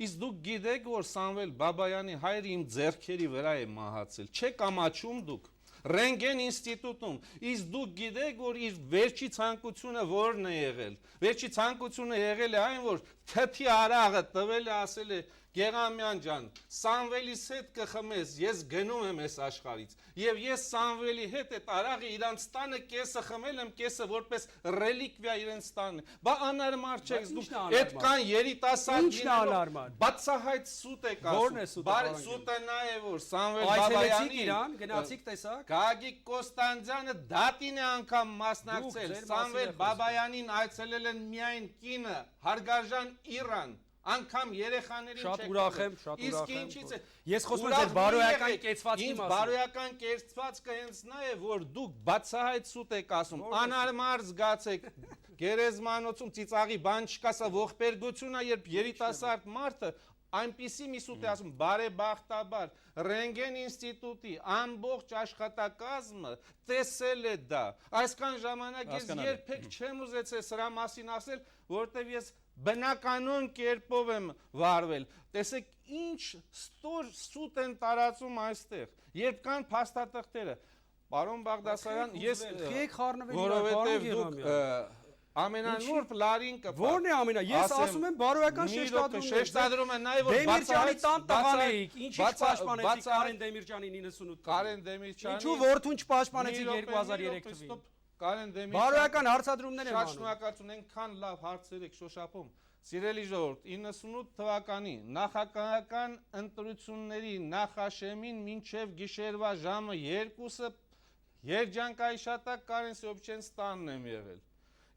S3: Իսկ դուք գիտեք, որ Սամվել Բաբայանի հայրը իմ ձեռքերի վրա է մահացել։ Չեք ամաչում դուք։ Ռենգեն ինստիտուտում, իսկ դուք գիտեք, որ իր վերջի ցանկությունը ո՞րն է եղել։ Վերջի ցանկությունը եղել է այն, որ թթի արաղը տվել է, ասել է Գեղամյան ջան, Սամվելիս հետ կխմես, ես գնում եմ այս աշխարհից։ Եվ ես Սամվելի հետ այդ արաղը իրանց տանը կեսը խմել եմ, կեսը որպես ռելիկվիա իրենց տանը։ Բա անարմար չեք դուք, այդ կան երիտասարդ բացահայտ սուտ եք ասում։ Բարի սուտը նա է, որ Սամվել Բաբայանի
S4: Իրան գնացիք տեսակ։
S3: Գագիկ Կոստանդյանը դատին է անգամ մասնակցել։ Սամվել Բաբայանին այցելել են միայն կինը, հարգարժան Իրան, Անկամ երեխաներին
S4: Շատ
S3: չեք
S4: ուրախ եմ,
S3: տվել։
S4: շատ
S3: Իսկ
S4: ուրախ եմ,
S3: ինչից է։
S4: Ես խոսում եմ
S3: Ուրախ
S4: ձեր բարոյական
S3: մի եղեք,
S4: կեցվածքի
S3: ինձ
S4: մասին։
S3: բարոյական կեցվածքը հենց նա է, որ դուք բացահայտ սուտ եք ասում, անարմար զգացեք, գերեզմանոցում ծիծաղի բան չկա, սա ողբերգություն է, երբ երիտասարդ մարդը այնպիսի մի սուտ է ասում, բարեբախտաբար Ռենգեն ինստիտուտի ամբողջ աշխատակազմը տեսել է դա։ Այսքան ժամանակ ես երբեք չեմ ուզեցել սրա մասին ասել, որովհետև ես բնականon կերպով եմ վարվել։ Տեսեք, ինչ ստոր սուտ են տարածում այստեղ։ Երբ կան փաստաթղթերը, պարոն Բաղդասարյան, ես որովհետև դուք ամենանուրբ լարին կպա։
S4: Որն է ամենա։ Ես ասում եմ բարոյական
S3: շեշտադրում եմ նաև որ
S4: Դեմիրճյանի տան տղան էիք։ Ինչի՞ պաշտպանեցիք Կարեն Դեմիրճյանին 98։
S3: Կարեն Դեմիրճյանի։
S4: Ինչու որդուն չպաշտպանեցիք 2003 թվականին։
S3: Կարեն Դեմիրճյանի։
S4: Բարոյական հարցադրումներ եմ
S3: անում։ Շատ շնորհակալություն, այնքան լավ հարցեր եք շոշափում։ Սիրելի ժողովուրդ, 98 թվականի նախագահական ընտրությունների նախաշեմին մինչև գիշերվա ժամը 2-ը երջանկայիշատակ Կարեն Սեոփչյանց տանն եմ եղել։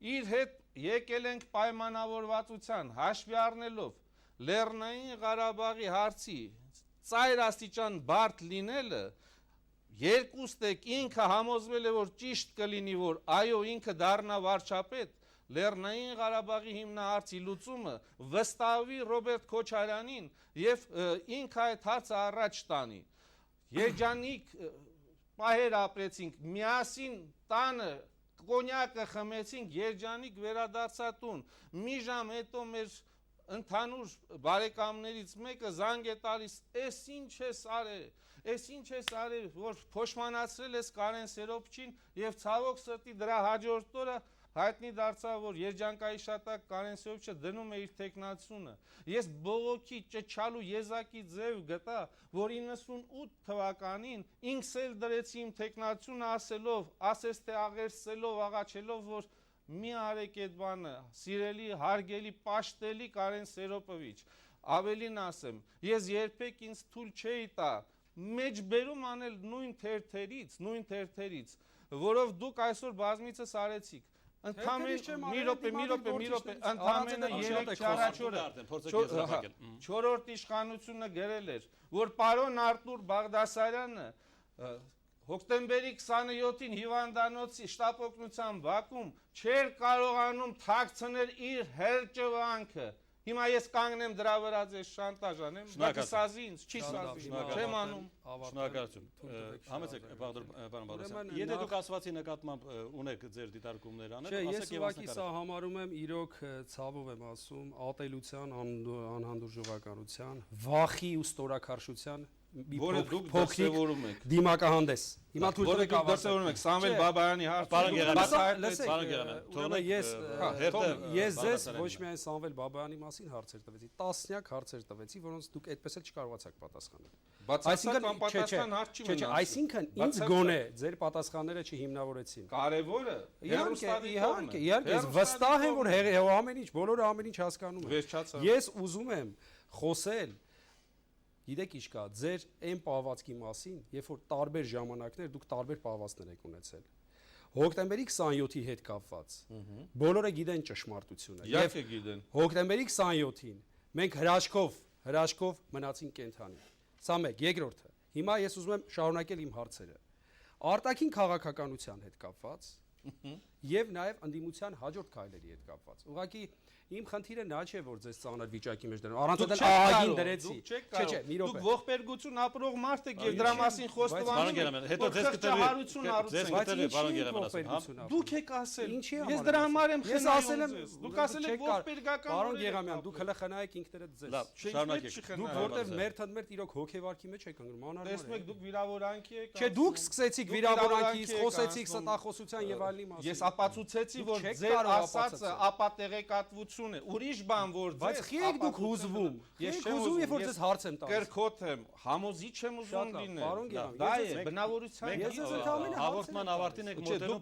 S3: Իր հետ եկել ենք պայմանավորվածության հաշվի առնելով Լեռնային Ղարաբաղի հարցի ծայր աստիճան բարդ լինելը, երկուստեք ինքը համոզվել է, որ ճիշտ կլինի, որ այո, ինքը դառնա վարչապետ, Լեռնային Ղարաբաղի հիմնահարցի լուծումը վստահվի Ռոբերտ Քոչարյանին եւ ինքը այդ հարցը առաջ տանի։ Երջանիկ պահեր ապրեցինք, միասին տանը կոնյակը խմեցինք, երջանիկ վերադարձա տուն։ Մի ժամ հետո մեր ընդհանուր բարեկամներից մեկը զանգ է տալիս, «Էս ինչ ես արել, էս ինչ ես արել, որ փոշմանացրել ես Կարեն Սերոփչին» եւ ցավոք սրտի դրա հաջորդ օրը հայտնի դարձավ, որ երջանկայիշատակ Կարեն Սեոփչը դնում է իր տեխնացությունը։ Ես բողոքի ճչալու եզակի ձև գտա, որ 98 թվականին ինքս էլ դրեցի իմ տեխնացությունը ասես թե աղերսելով, աղաչելով, որ մի արեք այդ բանը, սիրելի, հարգելի, պաշտելի Կարեն Սերոպովիչ։ Ավելին ասեմ, ես երբեք ինձ թույլ չէի տա մեջբերում անել նույն թերթերից, որով դուք այսօր բազմիցս արեցիք։ Ընդամենը ընդամենը 3 4 օրը 4-րդ իշխանությունը գրել էր, որ պարոն Արտուր Բաղդասարյանը հոկտեմբերի 27-ին հիվանդանոցի շտապ օգնության բակում չէր կարողանում թաքցնել իր հերճվանքը։ Հիմա ես կանգնեմ դրա վրա ձեզ շանտաժ անեմ, բայց սազի ինձ չի սազի, չեմ անում։
S2: Շնորհակալություն։ Համեցեք, պարոն Բաղդասարյան։ Եթե դուք ասվածի նկատմամբ ունեք ձեր դիտարկումներ անել,
S4: ասեք եւ ասնկարեք։ Ես սա համարում եմ իրոք ցավով եմ ասում, ատելության, անհանդուրժողականության, վախի ու ստորաքարշության
S3: որը դուք դրսևորում եք
S4: դիմակահանդես։ Հիմա թույլ տվեք
S3: դրսևորում եք Սամվել Բաբայանի հարցը։
S4: Ես ձեզ ոչ միայն Սամվել Բաբայանի մասին հարցեր տվեցի, տասնյակ հարցեր տվեցի, որոնց դուք այդպես էլ չկարողացաք պատասխանել։
S3: Բացասական պատասխան հարց չի մնացել։
S4: Այսինքն ինձ գոնե ձեր պատասխանները չհիմնավորեցին։
S3: Կարևորը
S4: իհարկե, ես վստահ եմ, որ ամեն ինչ, բոլորը ամեն ինչ հասկանում են։ Ես ուզում եմ խոսել Գիտեք ինչ կա, ձեր այն պահվածքի մասին, երբ որ տարբեր ժամանակներ դուք տարբեր պահվածքներ եք ունեցել։ Հոկտեմբերի 27-ի հետ կապված բոլորը գիտեն ճշմարտությունը։
S3: Եվ գիտեն։
S4: Հոկտեմբերի 27-ին մենք հրաշքով մնացինք կենթանի։ Սա մեկ, երկրորդը։ Հիմա ես ուզում եմ շարունակել իմ հարցերը։ Արտաքին քաղաքականության հետ կապված եւ նաեւ ընդդիմության հաջորդ քայլերի հետ կապված։ Ուղղակի իմ խնդիրը նա չէ, որ ձեզ ծանր վիճակի մեջ դրան։ Առանց այդ ահագին դրեցի։
S3: Չէ, մի րոպե։ Դուք ողբերգություն ապրող մարդ եք եւ դրա մասին խոստովանում եք։
S2: Հետո ձեզ կտրվի, պարոն Գերամանյան,
S3: դուք եք ասել։ Ես դրա համար եմ
S4: ես ասել եմ,
S3: դուք ասել եք ողբերգական։
S4: Պարոն Գերամանյան, դուք հələ խնայեք ինքներդ ձեզ։
S2: Լավ, շարունակեք։
S4: Դուք որտեղ մերթ իրոք հոգեվարքի մեջ եք ընկնում, անարմար է։
S3: Տեսնում եք, դուք վիրավորանքի եք։
S4: Չէ, դուք սկսեցիք վիրավորանքից, խոսեցիք ստախոսության եւ այլնի մասին։
S3: Ես ապացուցեցի, որ ձեր ասածը ապատեղեկատվություն է։ Ուրիշ բան որ
S4: բայց խիեք դուք հուզվում։ Ես չեմ հուզվում, երբ որ ձեզ հարց եմ տալիս։
S3: Կրկոտ եմ, համոզիչ եմ ուզում լինել։
S4: Պարոն Գերամանյան,
S3: դա է բնավորության։
S2: Ես ձեզ ընդհանրապես հաղորդման ավարտին եք մոտենում,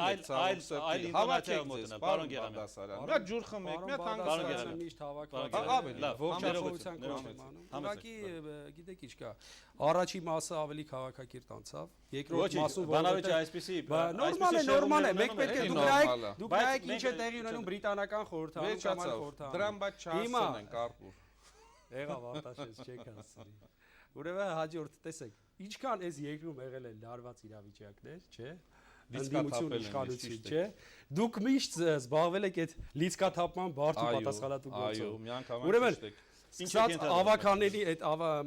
S2: այլ ինֆորմացիա մոտենալ, պարոն Գերամանյան։
S3: Մի ջուր խմեք, մի հանգստացեք
S4: միշտ հավաքված։
S2: Լավ,
S4: ողջունության կողմանում։ Ուղղակի գիտեք ինչ կա։ Առաջի մասը ավելի քաղաքակիրթ անցավ, երկրորդ մասում
S2: բանավեճը այսպեսի
S4: նորմալ է, մենք պետք է դուք նայեք ինչ է տեղի ունենում բրիտանական խորհրդարանում կամ այլ խորհրդարանում։
S3: Դրան բայց չհասցնենք Արթուր։
S4: Եղավ Արտաշես չեք հասցնի։ Ուրեմն հաջորդ տեսեք, ինչքան այս երկրում եղել են լարված իրավիճակներ, չէ՞։ Դիցկաթափել իշխանություն, չէ՞։ Դուք միշտ զբաղվել եք այդ լիցկաթափման բարդ ու պատասխանատու գործով։
S3: Այո, մի անգամ
S4: ուրեմն Սկսած ավականների այդ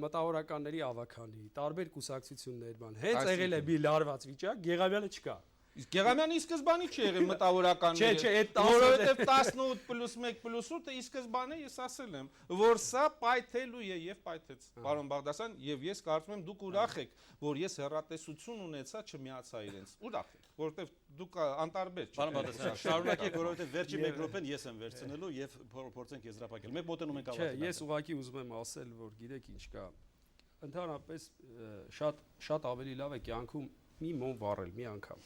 S4: մտավորականների ավականի տարբեր կուսակցություններ բան հենց եղել է մի լարված վիճակ, Գեղամյանը չկա։
S3: Իսկ Գեղամյանի ի սկզբանե չի եղել մտավորականները։
S4: Չէ, այդ
S3: որովհետև 18 + 1 + 8-ը ի սկզբանե ես ասել եմ, որ սա պայթելու է եւ պայթեց։ Պարոն Բաղդասարյան, եւ ես կարծում եմ դուք ուրախ եք, որ ես հեռատեսություն ունեցա, չմիացա իրենց։ Ուրախ եք, որովհետև դուք անտարբեր չեք։
S2: Պարոն Բաղդասարյան, շարունակեք, որովհետև վերջի 1 րոպեն ես եմ վերցնելու եւ փորձենք եզրափակել։ Մենք մոտենում ենք ավարտին։
S4: Չէ, ես ուղղակի ուզում եմ ասել, որ գիտեք ինչ կա։ Ընդհանրապես շատ ավելի լավ է կյանքում մի մոմ վառել մի անգամ։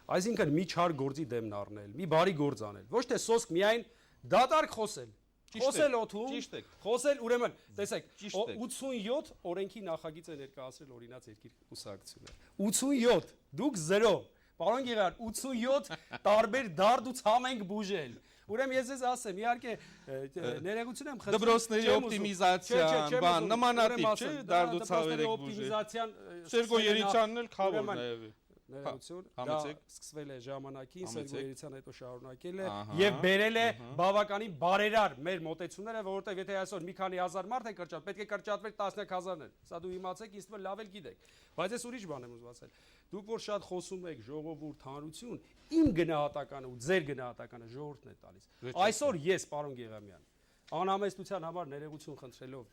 S4: Այսինքն մի չար գործի դեմն առնել, մի բարի գործ անել։ Ոչ թե սոսկ միայն դատարկ խոսել։ Խոսել օթում, խոսել ուրեմն, տեսեք, 87 օրենքի նախագիծ է ներկայացրել օրինաց երկիր կուսակցությունը։ 87, դուք 0։ Պարոն Գեղարդ, 87 տարբեր դարդ ու ցամ ենք բուժել։ Ուրեմն ես ձեզ ասեմ, իհարկե ներեգություն եմ խնդրում
S3: դպրոցների օպտիմիզացիան, բան նմանատիպ չէ, դարդ ու ցավեր եք բուժել։ Սերգո Երիցյանն էլ խավոր նաև։
S4: Ներողություն, դա սկսվել է ժամանակին, Սերգո Երիցյանը հետո շարունակել է եւ բերել է բավականին բարերար մեր մոտեցումները, որովհետեւ եթե այսօր մի քանի հազար մարդ է կրճատ, պետք է կրճատվեր տասնյակ հազարներ։ Սա դու իմացեք, ինձ թվում է լավ էլ գիտեք։ Բայց ես ուրիշ բան եմ ուզում ասել։ Դուք որ շատ խոսում եք ժողովուրդ, հանրություն, իմ գնահատականը ու ձեր գնահատականը ժողովուրդն է տալիս։ Այսօր ես, պարոն Գեղամյան, անհամեստության համար ներողություն խնդրելով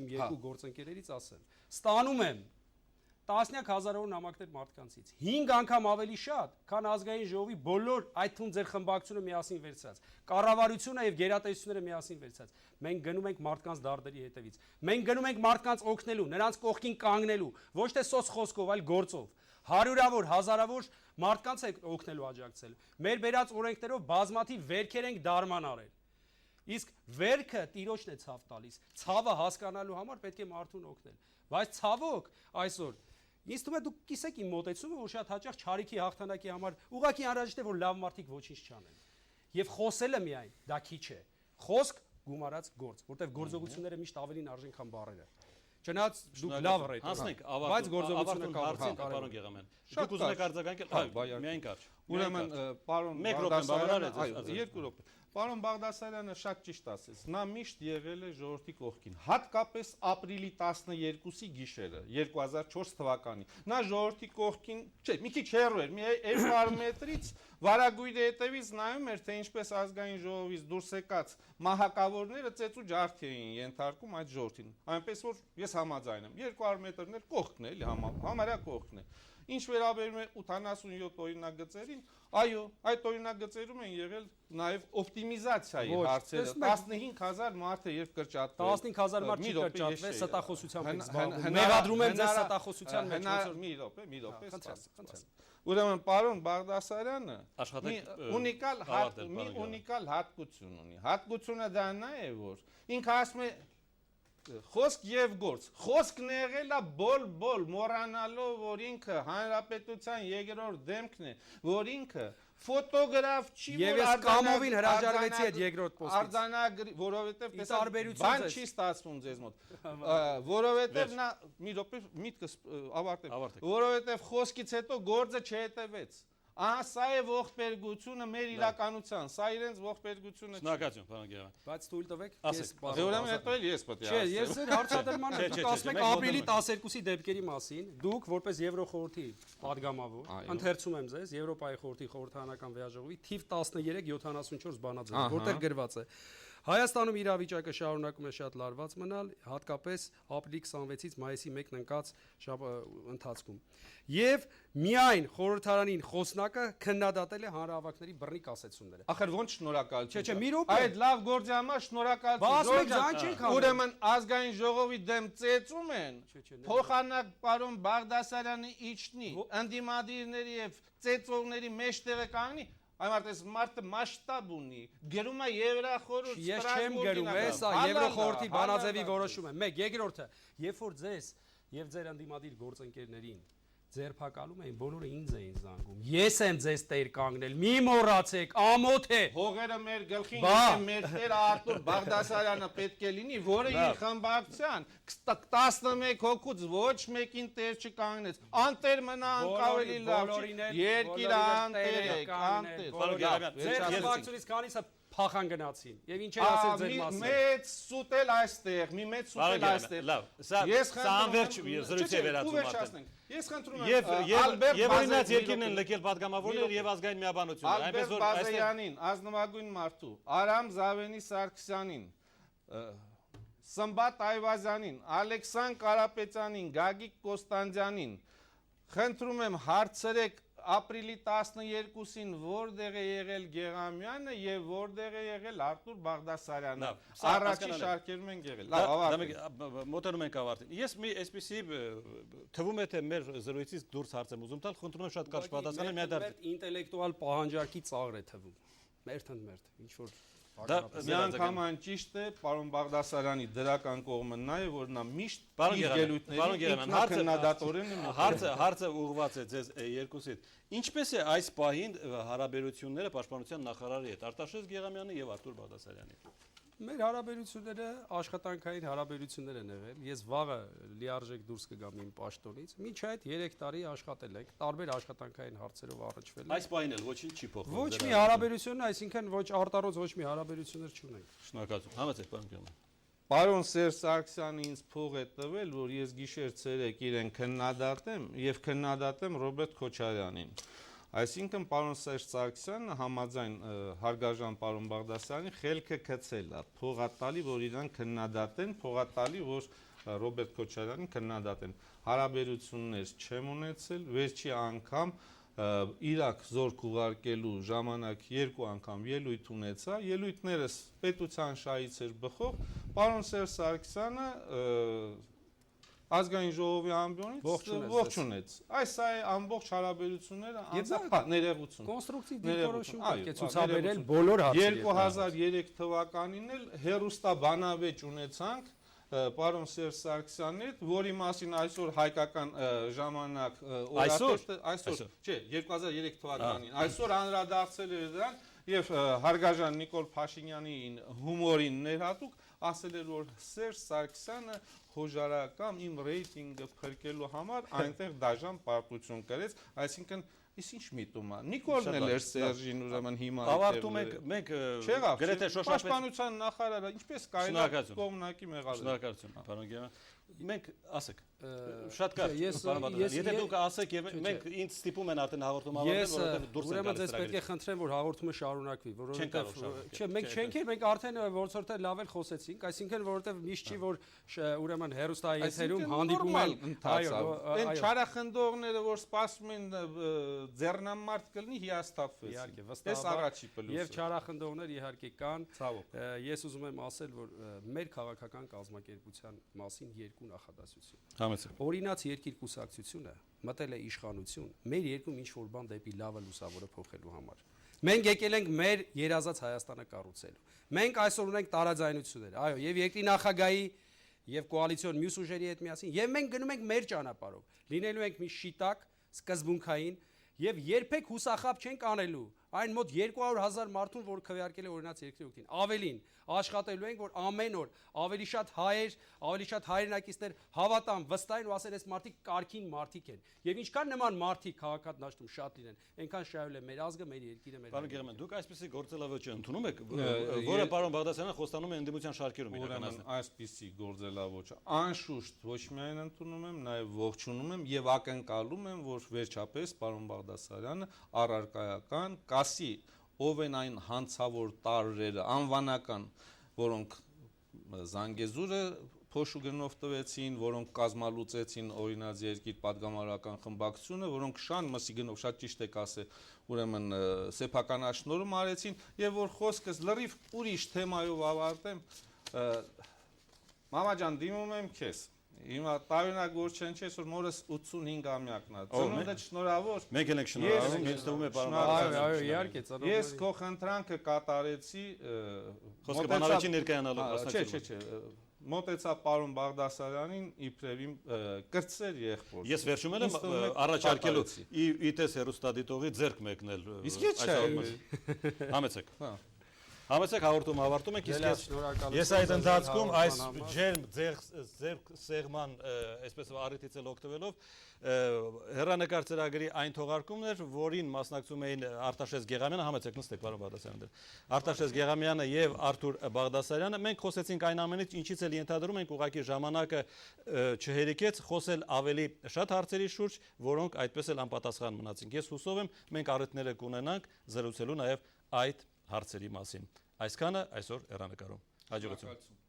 S4: իմ երկու գործընկերներից ասեմ, ստանում եմ տասնյակ հազարավոր նամակներ մարդկանցից 5 անգամ ավելի շատ, քան ազգային ժողովի բոլոր այդ թվում ձեր խմբակցությունը միասին վերցրած, կառավարությունը եւ գերատեսչությունները միասին վերցրած։ Մենք գնում ենք մարդկանց դարդերի հետևից։ Մենք գնում ենք մարդկանց օգնելու, նրանց կողքին կանգնելու, ոչ թե սոց խոսքով, այլ գործով։ Հարյուրավոր, հազարավոր մարդկանց է օգնելու աջակցել։ Մեր բերած օրենքներով բազմաթիվ վերքեր ենք դարման արել։ Իսկ վերքը տիրոջն է ցավ տալիս։ Ցավը հասկանալու համար պետք է մարդուն օգնել։ Բայց ցավոք այսօր Ինձ թվում է դուք կիսեք իմ մոտեցումը, որ շատ հաճախ չարիքի հաղթանակի համար ուղղակի անհրաժեշտ է որ լավ մարդիկ ոչինչ չանեն։ Եվ խոսելը միայն դա քիչ է։ Խոսք գումարած գործ, որտեղ գործողությունները միշտ ավելին արժեն, քան բառերը։ Չնայած դուք լավ ռետ։
S2: Հասնենք
S4: բայց գործողությունը
S2: հարցին, պարոն Գեղամյան։ Դուք ուզում եք արձագանքել, միայն կարճ։
S3: Ուրեմն պարոն Բաղդասարյանը 2 րոպե։ Պարոն Բաղդասարյանը շատ ճիշտ ասեց։ Նա միշտ եղել է ժողովրդի կողքին, հատկապես ապրիլի 12-ի գիշերը 2004 թվականին։ Նա ժողովրդի կողքին, չէ, մի քիչ հեռու էր, մի 200 մետրից վարագույրի հետևից նայում էր, թե ինչպես ազգային ժողովից դուրս եկած մահակավորները ծեծու ջարդի էին ենթարկում այդ ժողովրդին։ Այնպես որ ես համաձայն եմ, 200 մետրն էլ կողքն է, էլի համարյա կողքն է։ Ինչ վերաբերում է 87 օրինագծերին, այո, այդ օրինագծերում են եղել նաև օպտիմիզացիայի հարցերը։ 15000 մարդ է երբ կրճատվել։
S4: 15000 մարդ չի կրճատվել, ստախոսությամբ եք զբաղվում։ Մեղադրում են ձեզ ստախոսության մեջ։
S3: Մի րոպե, Ուրեմն պարոն Բաղդասարյանը ունիկալ հատկություն ունի։ Հատկությունը դա նա է, որ ինքը ասում է խոսք եւ գործ։ Խոսքն եղել է բոլ մոռանալով, որ ինքը հանրապետության երկրորդ դեմքն է, որ ինքը ֆոտոգրաֆ չի,
S4: որ կամովին հրաժարվեցի այդ երկրորդ պոստից։
S3: Արձանագրի, որովհետեւ տեսա բան չի ստացվում ձեզ մոտ։ Որովհետեւ նա մի րոպե միտքս ավարտեք։ Որովհետեւ խոսքից հետո գործը չհետևեց։ Ահա սա է ողբերգությունը մեր իրականության, սա իրենց ողբերգությունը չէ։
S2: Շնորհակալություն, պարոն Գեղամյան։
S4: Բայց թույլ տվեք, ես
S3: ուրեմն հետո էլ ես պետք է
S4: ասեմ։ Չէ, ես ձեր հարցադրմանը դուք ասում եք ապրիլի 12-ի դեպքերի մասին, դուք որպես Եվրոխորհրդի падգամավոր, ընթերցում եմ ձեզ Եվրոպայի խորհրդի խորհրդարանական վեաժողովի թիվ 1374 բանաձև, որտեղ գրված է. Հայաստանում իրավիճակը շարունակում է շատ լարված մնալ, հատկապես ապրիլի 26-ից մայիսի 1-ն ընկած ընթացքում։ Եվ միայն խորհրդարանին խոսնակը քննադատել է հանրահավաքների բռնի կասեցումները։
S3: Ախր ոնց շնորհակալություն։
S4: Չէ, մի րոպե։
S3: Այդ լավ գործի համար շնորհակալություն։ Ուրեմն ազգային ժողովի դեմ ծեծում են։ Փոխանակ պարոն Բաղդասարյանը իջնի, ընդդիմադիրների եւ ծեծողների մեջտեղը կանգնի։ Այմարտես մարդը մասշտաբ ունի, գրում է Եվրախորհուրդ,
S4: ես չեմ գրում, սա Եվրոխորհրդի բանաձևի որոշում է։ Մեկ, երկրորդը, երբ որ ձեզ եւ ձեր ընդդիմադիր գործընկերներին ձերբակալում էին, բոլորը ինձ էին զանգում։ Ես եմ ձեզ տեր կանգնել, մի մոռացեք, ամոթ է։
S3: Հողերը մեր գլխին է, մեր տեր Արտուր Բաղդասարյանը պետք է լինի, որը իր խմբակցության 11 հոգուց ոչ մեկին տեր չկանգնեց։ Անտեր մնա անկավելի լավ չի։ Երկիրը անտեր է, անտեր։
S4: Ձերբակալությունից քանիսը փախան գնացին։ Եվ ինչ էր ասել ձեր մասին։
S3: Մեծ սուտ էլ այստեղ, մի մեծ սուտ էլ այստեղ։
S2: Լավ, սա անverջ զրույցի վերածում է։
S3: Ես խնդրում եմ
S2: Եվ օրինակ երկիրն են լքել պատգամավորներ եւ ազգային միաբանությունը։
S3: Ալբերտ Բազեյանին, ազնվագույն մարդու, Արամ Զավենի Սարգսյանին, Սմբատ Այվազյանին, Ալեքսան Կարապետյանին, Գագիկ Կոստանդյանին խնդրում եմ հարցրեք ապրիլի 12-ին որտեղ է եղել Գեղամյանը եւ որտեղ է եղել Արտուր Բաղդասարյանը։ Առաջի շարքերում են եղել։ Լավ, ավարտենք։
S2: Մոտենում ենք ավարտին։ Ես մի այսպեսի թվում է թե մեր զրույցից դուրս հարց եմ ուզում տալ, խնդրում եմ շատ կարճ պատասխանել, մի հատ
S4: ինտելեկտուալ պահանջարկի ծաղր է թվում։ Մերթ, ինչ որ
S3: Միանգամայն ճիշտ է, պարոն Բաղդասարյանի դրական կողմը նա է, որ նա միշտ իր ելույթների ինքնակնդատորեն է։
S2: Հարցը ուղղված է ձեզ երկուսիդ։ Ինչպես է այս պահին հարաբերությունները պաշտպանության նախարարի հետ, Արտաշես Գեղամյանի եւ Արտուր Բաղդասարյանի։
S4: Մեր հարաբերությունները աշխատանքային հարաբերություններ են եղել։ Ես վաղը լիարժեք դուրս կգամ իմ պաշտոնից։ Մինչ այդ 3 տարի աշխատել ենք, տարբեր աշխատանքային հարցերով առնչվել։
S2: Այս պահին էլ ոչինչ չի փոխվում։
S4: Ոչ մի հարաբերություն, այսինքն ոչ արտարոց ոչ մի հարաբերություններ չունենք։
S2: Շնորհակալություն։ Համեցեք, պարոն Գեղամյան։
S3: Պարոն Սերժ Սարգսյանը ինձ փող է տվել, որ ես գիշեր-ցերեկ իրեն քննադատեմ եւ քննադատեմ Ռոբերտ Քոչարյանին։ Այսինքն պարոն Սերժ Սարգսյանը համաձայն հարգարժան պարոն Բաղդասարյանի խելքը գցել է, փողատալի, որ իրան քննադատեն, փողատալի, որ Ռոբերտ Քոչարյանին քննադատեն։ Հարաբերություններ չեմ ունեցել, վերջի անգամ Իրաք զորք ուղարկելու ժամանակ 2 անգամ ելույթ ունեցա, ելույթներս պետության շահից էր բխող, պարոն Սերժ Սարգսյանը ազգային ժողովի ամբիոնից ողջունեց։ Այս է ամբողջ հարաբերությունները անձամբ ներողություն։
S4: Կոնստրուկտիվ դիրքորոշում պետք է ցուցաբերել բոլոր հարցերի։
S3: 2003 թվականին էլ հերոստաբանավեճ ունեցանք պարոն Սերժ Սարգսյանի հետ, որի մասին այսօր հայկական ժամանակ այսօր, չէ, 2003 թվականին, այսօր անդրադարձել էր դրան եւ հարգարժան Նիկոլ Փաշինյանին հումորին ներհատուկ ասել էր, որ Սերժ Սարգսյանը հոժարական իմ ռեյտինգը փրկելու համար այնտեղ դաժան պարտություն կրեց, այսինքն Իսկ ինչ միտում է։ Նիկոլն էլ էր Սերժին ուրեմն հիմա
S2: ավարտում ենք գրեթե շոշափեց
S3: պաշտպանության նախարարը ինչպես կարելի է կողմնակի մեղադրել։
S2: Շնորհակալություն, պարոն Գեղամյան։ Մենք ասեք շատ կարճ պարոն Բաղդասարյան, եթե դուք ասեք եւ մենք ինձ ստիպում են արդեն հաղորդում ավարտել, որովհետեւ դուրս են գալիս։
S4: Ուրեմն ձեզ պետք է խնդրեմ, որ հաղորդումը շարունակվի, որովհետեւ չէ, մենք չենք էլ մենք արդեն ոնց որ թե լավ էլ խոսեցինք, այսինքն որովհետեւ միշտ չի որ ուրեմն հերոստայի եթերում հանդիպում են, այո,
S3: այն չարախնդողները, որ սպասում են ձեռնամարտ կլինի հիասթափվեցին։
S4: Իհարկե, վստահ
S3: առաջի պլյուսը։
S4: Եվ չարախնդողներ իհարկե կան։
S3: Ցավոք։
S4: Ես ուզում եմ ասել, որ մեր քաղաքական կազմակերպության մասին երկու նախադասություն։
S2: Համեցեք։
S4: Օրինաց երկիր կուսակցությունը մտել է իշխանություն, մեր երկում ինչ որ բան դեպի լավը լուսավորը փոխելու համար։ Մենք եկել ենք մեր երազած Հայաստանը կառուցելու։ Մենք այսօր ունենք տարաձայնություններ, այո, եւ երկրի նախագահի եւ կոալիցիոն մյուս ուժերի հետ միասին, եւ մենք գնում ենք մեր ճանապարհով։ Լինելու ենք մի շիտակ, սկզբունքային եւ երբեք հուսախապ չենք անելու այն մոտ 200,000 մարդուն, որ քվեարկել է օրինաց երկրի օգտին։ Ավելին, աշխատելու ենք, որ ամեն օր ավելի շատ հայեր, ավելի շատ հայրենակիցներ հավատան, վստահեն ու ասեն, այս մարդիկ կարգին մարդիկ են։ Եվ ինչքան նման մարդիկ քաղաքական դաշտում շատ լինեն, այնքան շահել է մեր ազգը, մեր երկիրը, մեր։
S2: Պարոն Գեղամյան, դուք այսպեսի գործելավոճ ընդունում եք, որը պարոն Բաղդասարյանը խոստանում է ընդդիմության շարքերում իրականացնել։
S3: Այսպիսի գործելավոճը անշուշտ ոչ միայն ընդունում եմ, նաև ողջունում եմ եւ ակնկալում եմ, որ վերջապես պարոն Բաղդասարյանը առարկայական կասի ով են այն հանցավոր տարրերը անվանական, որոնք Զանգեզուրը փոշու գնով տվեցին, որոնք կազմալուծեցին օրինաց երկիր падգամավորական խմբակցությունը, որոնք շան մսի գնով շատ ճիշտ եք ասել, ուրեմն սեփականաշնորհում արեցին եւ որ խոսքս լրիվ ուրիշ թեմայով ավարտեմ, մամա ջան, դիմում եմ քեզ։ Հիմա տարօրինակ որ չնչես որ մորս 85-ամյակն է։ Ծնունդը շնորհավոր։
S2: Մենք էլ ենք շնորհավորում, ինձ թվում է պարոն Բաղդասարյան։
S4: Այո, իհարկե, ծնունդը։
S3: Ես քո խնդրանքը կատարեցի։
S2: Խոսքը բանավեճի ներկայանալու
S3: Չէ, մոտեցա պարոն Բաղդասարյանին իբրև իմ կրտսեր եղբոր։
S2: Ես վերջում եմ առաջարկելու իտես հերոստատիտողի ձեռք մեկնել։
S3: Իսկ ի՞նչ է։
S2: Համեցեք։ Համեցեք հաղորդում ավարտում ենք, իսկ ես այդ ընթացքում այս ջերմ ձեռք սեղման այսպես առիթից էլ օգտվելով հեռանկար ծրագրի այն թողարկումն էր, որին մասնակցում էին Արտաշես Գեղամյանը, համեցեք նստեք պարոն Բաղդասարյան, Արտաշես Գեղամյանը եւ Արթուր Բաղդասարյանը։ Մենք խոսեցինք այն ամենից, ինչից էլ ենթադրում ենք ուղղակի ժամանակը չհերիքեց խոսել ավելի շատ հարցերի շուրջ, որոնք այդպես էլ անպատասխան մնացին։ Ես հուսով եմ, մենք առիթները կունենանք զրուցելու նաեւ այդ հարցերի մասին։ Այսքանը այսօր հեռանկարում։ Հաջողություն։